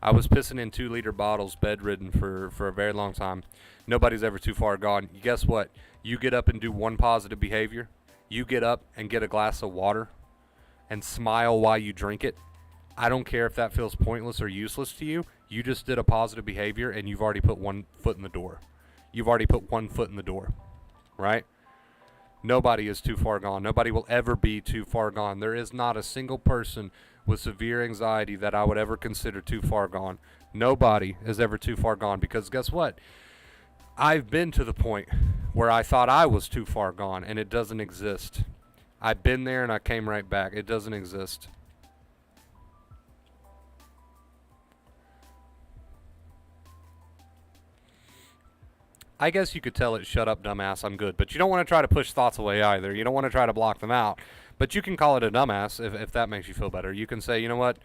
I was pissing in 2-liter bottles bedridden for a very long time. Nobody's ever too far gone. Guess what? You get up and do one positive behavior. You get up and get a glass of water and smile while you drink it. I don't care if that feels pointless or useless to you. You just did a positive behavior and you've already put one foot in the door. You've already put one foot in the door, right? Nobody is too far gone. Nobody will ever be too far gone. There is not a single person with severe anxiety that I would ever consider too far gone. Nobody is ever too far gone because guess what? I've been to the point where I thought I was too far gone and it doesn't exist. I've been there and I came right back. It doesn't exist. I guess you could tell it, shut up, dumbass, I'm good. But you don't want to try to push thoughts away either. You don't want to try to block them out. But you can call it a dumbass if that makes you feel better. You can say, you know what?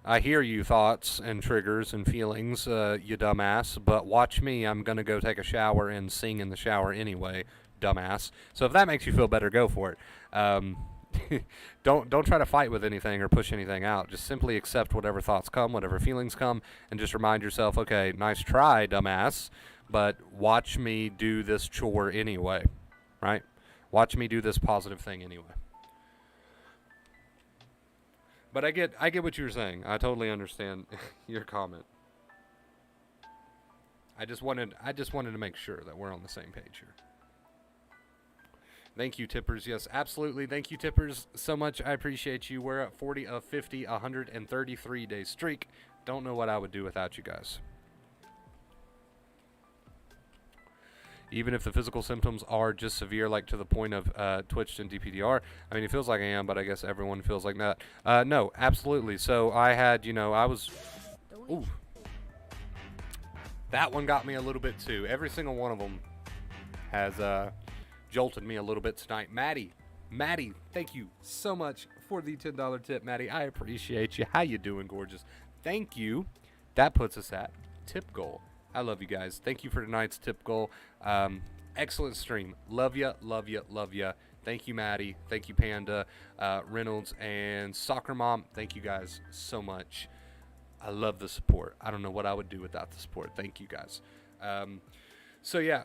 I hear you thoughts and triggers and feelings, you dumbass, but watch me. I'm going to go take a shower and sing in the shower anyway, dumbass. So if that makes you feel better, go for it. Don't try to fight with anything or push anything out. Just simply accept whatever thoughts come, whatever feelings come, and just remind yourself, okay, nice try, dumbass, but watch me do this chore anyway, right? Watch me do this positive thing anyway. But I get what you were saying. I totally understand your comment. I just wanted to make sure that we're on the same page here. Thank you, tippers. Yes, absolutely. Thank you, tippers, so much. I appreciate you. We're at 40 of 50, 133 day streak. Don't know what I would do without you guys. Even if the physical symptoms are just severe, like to the point of twitched and DPDR. I mean, it feels like I am, but I guess everyone feels like that. No, absolutely. So I had, I was... Ooh. That one got me a little bit too. Every single one of them has jolted me a little bit tonight. Maddie, thank you so much for the $10 tip, Maddie. I appreciate you. How you doing, gorgeous? Thank you. That puts us at tip goal. I love you guys. Thank you for tonight's tip goal. Excellent stream. Love ya, love ya, love ya. Thank you, Maddie. Thank you, Panda, Reynolds, and Soccer Mom. Thank you guys so much. I love the support. I don't know what I would do without the support. Thank you guys. So yeah,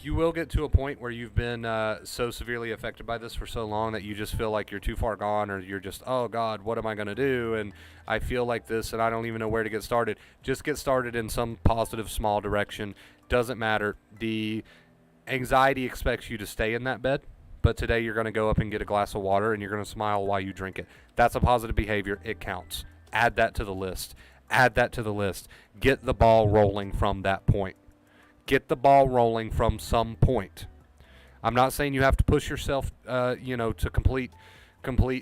you will get to a point where you've been so severely affected by this for so long that you just feel like you're too far gone, or you're just, oh God, what am I going to do? And I feel like this and I don't even know where to get started. Just get started in some positive small direction. Doesn't matter. The anxiety expects you to stay in that bed, but today you're going to go up and get a glass of water and you're going to smile while you drink it. That's a positive behavior. It counts. Add that to the list. Add that to the list. Get the ball rolling from that point. Get the ball rolling from some point. I'm not saying you have to push yourself, to complete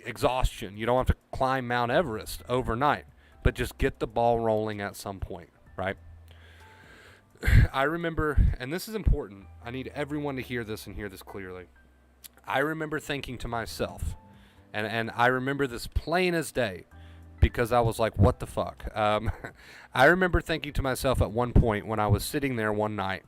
exhaustion. You don't have to climb Mount Everest overnight, but just get the ball rolling at some point, right? I remember, and this is important, I need everyone to hear this and hear this clearly. I remember thinking to myself, and I remember this plain as day, because I was like, what the fuck? I remember thinking to myself at one point when I was sitting there one night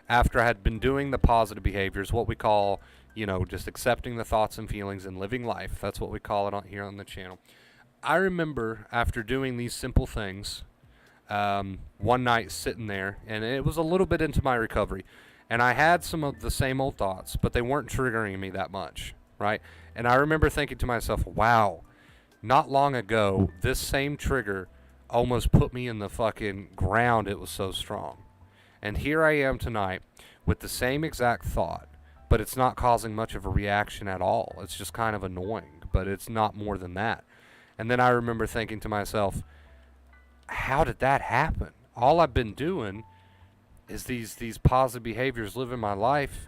after I had been doing the positive behaviors, what we call, just accepting the thoughts and feelings and living life. That's what we call it here on the channel. I remember after doing these simple things, one night sitting there, and it was a little bit into my recovery, and I had some of the same old thoughts, but they weren't triggering me that much, right? And I remember thinking to myself, wow, not long ago, this same trigger almost put me in the fucking ground. It was so strong. And here I am tonight with the same exact thought, but it's not causing much of a reaction at all. It's just kind of annoying, but it's not more than that. And then I remember thinking to myself, how did that happen? All I've been doing is these positive behaviors, living my life.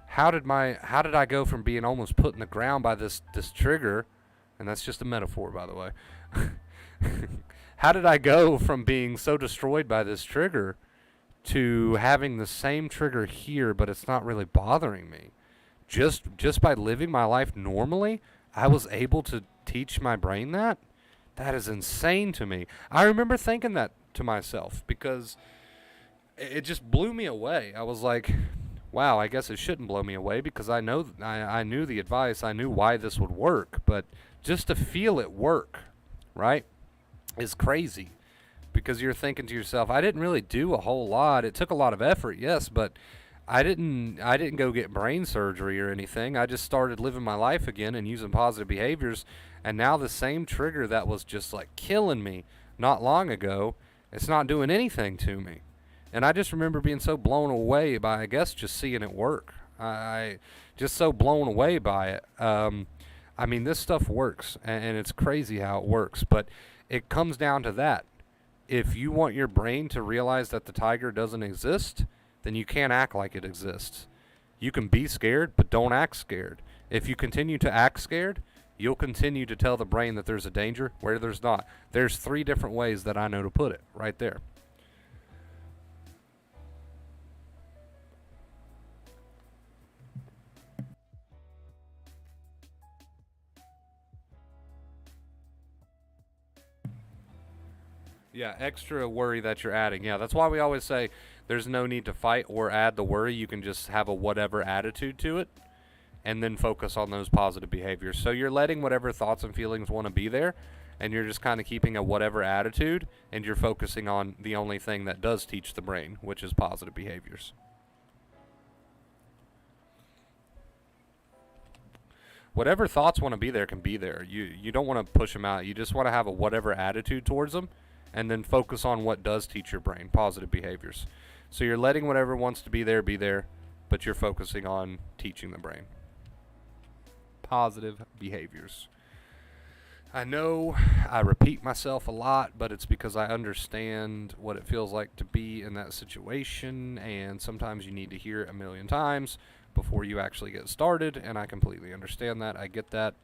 How did I go from being almost put in the ground by this trigger? And that's just a metaphor, by the way. How did I go from being so destroyed by this trigger to having the same trigger here, but it's not really bothering me? Just by living my life normally, I was able to teach my brain that? That is insane to me. I remember thinking that to myself because it just blew me away. I was like, wow, I guess it shouldn't blow me away because I knew the advice. I knew why this would work, but just to feel it work, right, is crazy because you're thinking to yourself, I didn't really do a whole lot. It took a lot of effort, yes, but I didn't go get brain surgery or anything. I just started living my life again and using positive behaviors, and now the same trigger that was just like killing me not long ago, it's not doing anything to me. And I just remember being so blown away by, I guess, just seeing it work. I just so blown away by it. I mean, this stuff works, and it's crazy how it works, but it comes down to that. If you want your brain to realize that the tiger doesn't exist, then you can't act like it exists. You can be scared, but don't act scared. If you continue to act scared, you'll continue to tell the brain that there's a danger where there's not. There's 3 different ways that I know to put it right there. Yeah, extra worry that you're adding. Yeah, that's why we always say there's no need to fight or add the worry. You can just have a whatever attitude to it and then focus on those positive behaviors. So you're letting whatever thoughts and feelings want to be there, and you're just kind of keeping a whatever attitude, and you're focusing on the only thing that does teach the brain, which is positive behaviors. Whatever thoughts want to be there can be there. You don't want to push them out. You just want to have a whatever attitude towards them, and then focus on what does teach your brain, positive behaviors. So you're letting whatever wants to be there, but you're focusing on teaching the brain positive behaviors. I know I repeat myself a lot, but it's because I understand what it feels like to be in that situation, and sometimes you need to hear it a million times before you actually get started, and I completely understand that. I get that.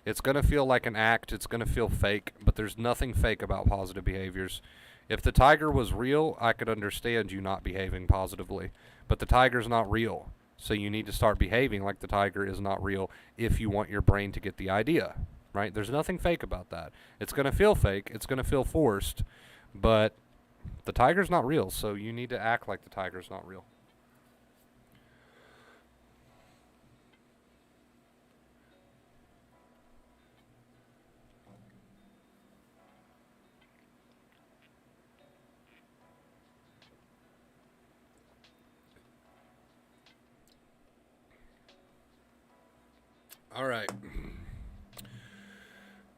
It's going to feel like an act. It's going to feel fake, but there's nothing fake about positive behaviors. If the tiger was real, I could understand you not behaving positively, but the tiger's not real. So you need to start behaving like the tiger is not real if you want your brain to get the idea, right? There's nothing fake about that. It's going to feel fake. It's going to feel forced, but the tiger's not real, so you need to act like the tiger's not real. All right.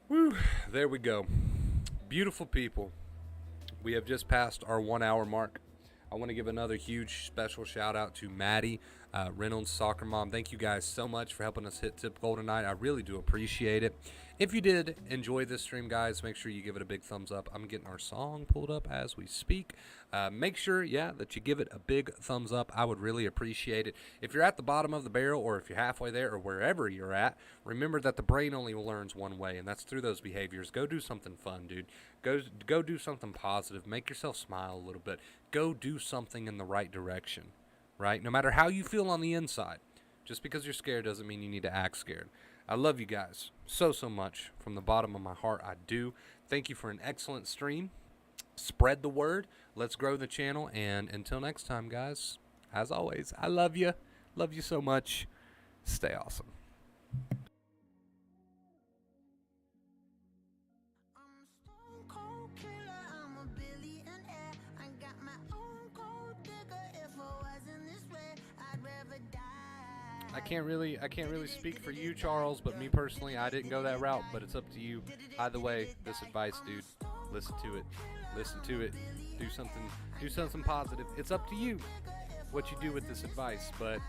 Woo, there we go. Beautiful people. We have just passed our 1 hour mark. I want to give another huge special shout out to Maddie Reynolds, Soccer Mom. Thank you guys so much for helping us hit tip goal tonight. I really do appreciate it. If you did enjoy this stream, guys, make sure you give it a big thumbs up. I'm getting our song pulled up as we speak. Make sure, that you give it a big thumbs up. I would really appreciate it. If you're at the bottom of the barrel, or if you're halfway there, or wherever you're at, remember that the brain only learns one way, and that's through those behaviors. Go do something fun, dude. Go do something positive. Make yourself smile a little bit. Go do something in the right direction, right? No matter how you feel on the inside. Just because you're scared doesn't mean you need to act scared. I love you guys so much. From the bottom of my heart, I do. Thank you for an excellent stream. Spread the word. Let's grow the channel. And until next time, guys, as always, I love you. Love you so much. Stay awesome. I can't really speak for you, Charles, but me personally, I didn't go that route, but it's up to you. Either way, this advice, dude, listen to it. Do something positive. It's up to you what you do with this advice, but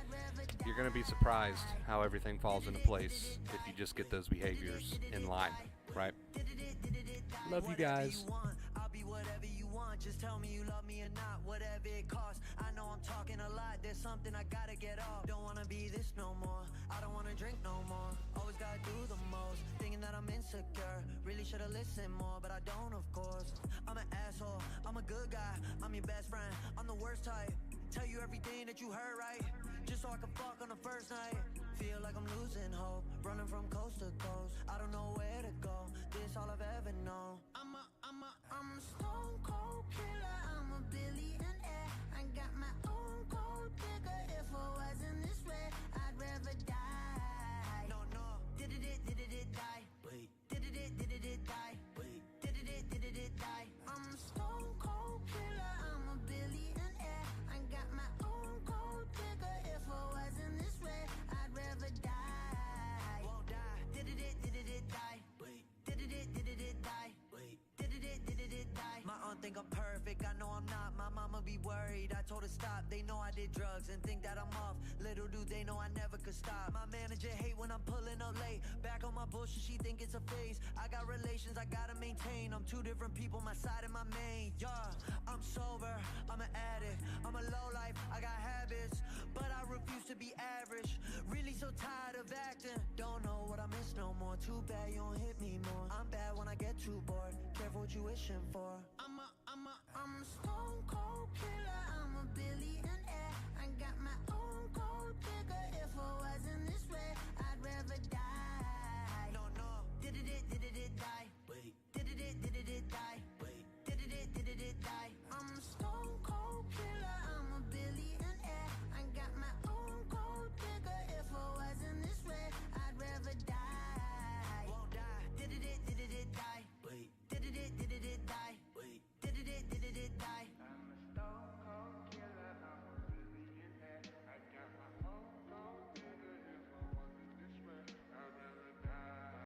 you're going to be surprised how everything falls into place if you just get those behaviors in line, right? Love you guys. Just tell me you love me or not, whatever it costs. I know I'm talking a lot, there's something I gotta get off. Don't wanna be this no more, I don't wanna drink no more. Always gotta do the most, thinking that I'm insecure. Really should've listened more, but I don't, of course. I'm an asshole, I'm a good guy, I'm your best friend, I'm the worst type. Tell you everything that you heard right, just so I can fuck on the first night. Feel like I'm losing hope, running from coast to coast. I don't know where to go, this all I've ever known. I'm a stone cold killer, I'm a billionaire. I got my own gold digger. If I wasn't this way, I'd rather die. No, did it die? Wait, did it die? Wait, did it die? I'm a stone cold killer, I'm a billionaire. I got my own gold digger. If I wasn't this way, I'd rather die. Won't die. Did it die? Wait, did it die? Wait, did it die? My aunt think I'm perfect, I know I'm not. My mama be worried, I told her stop. They know I did drugs and think that I'm off. Little do they know I never could stop. My manager hate when I'm pulling up late. Back on my bullshit, she think it's a phase. I got relations I gotta maintain. I'm two different people, my side and my main. Yeah, I'm sober, I'm an addict, I'm a low life, I got habits, but I refuse to be average. Really so tired of acting, don't know what I miss no more. Too bad you don't hit me more. I'm bad when I get too bored, careful what you wishing for. I'm a stone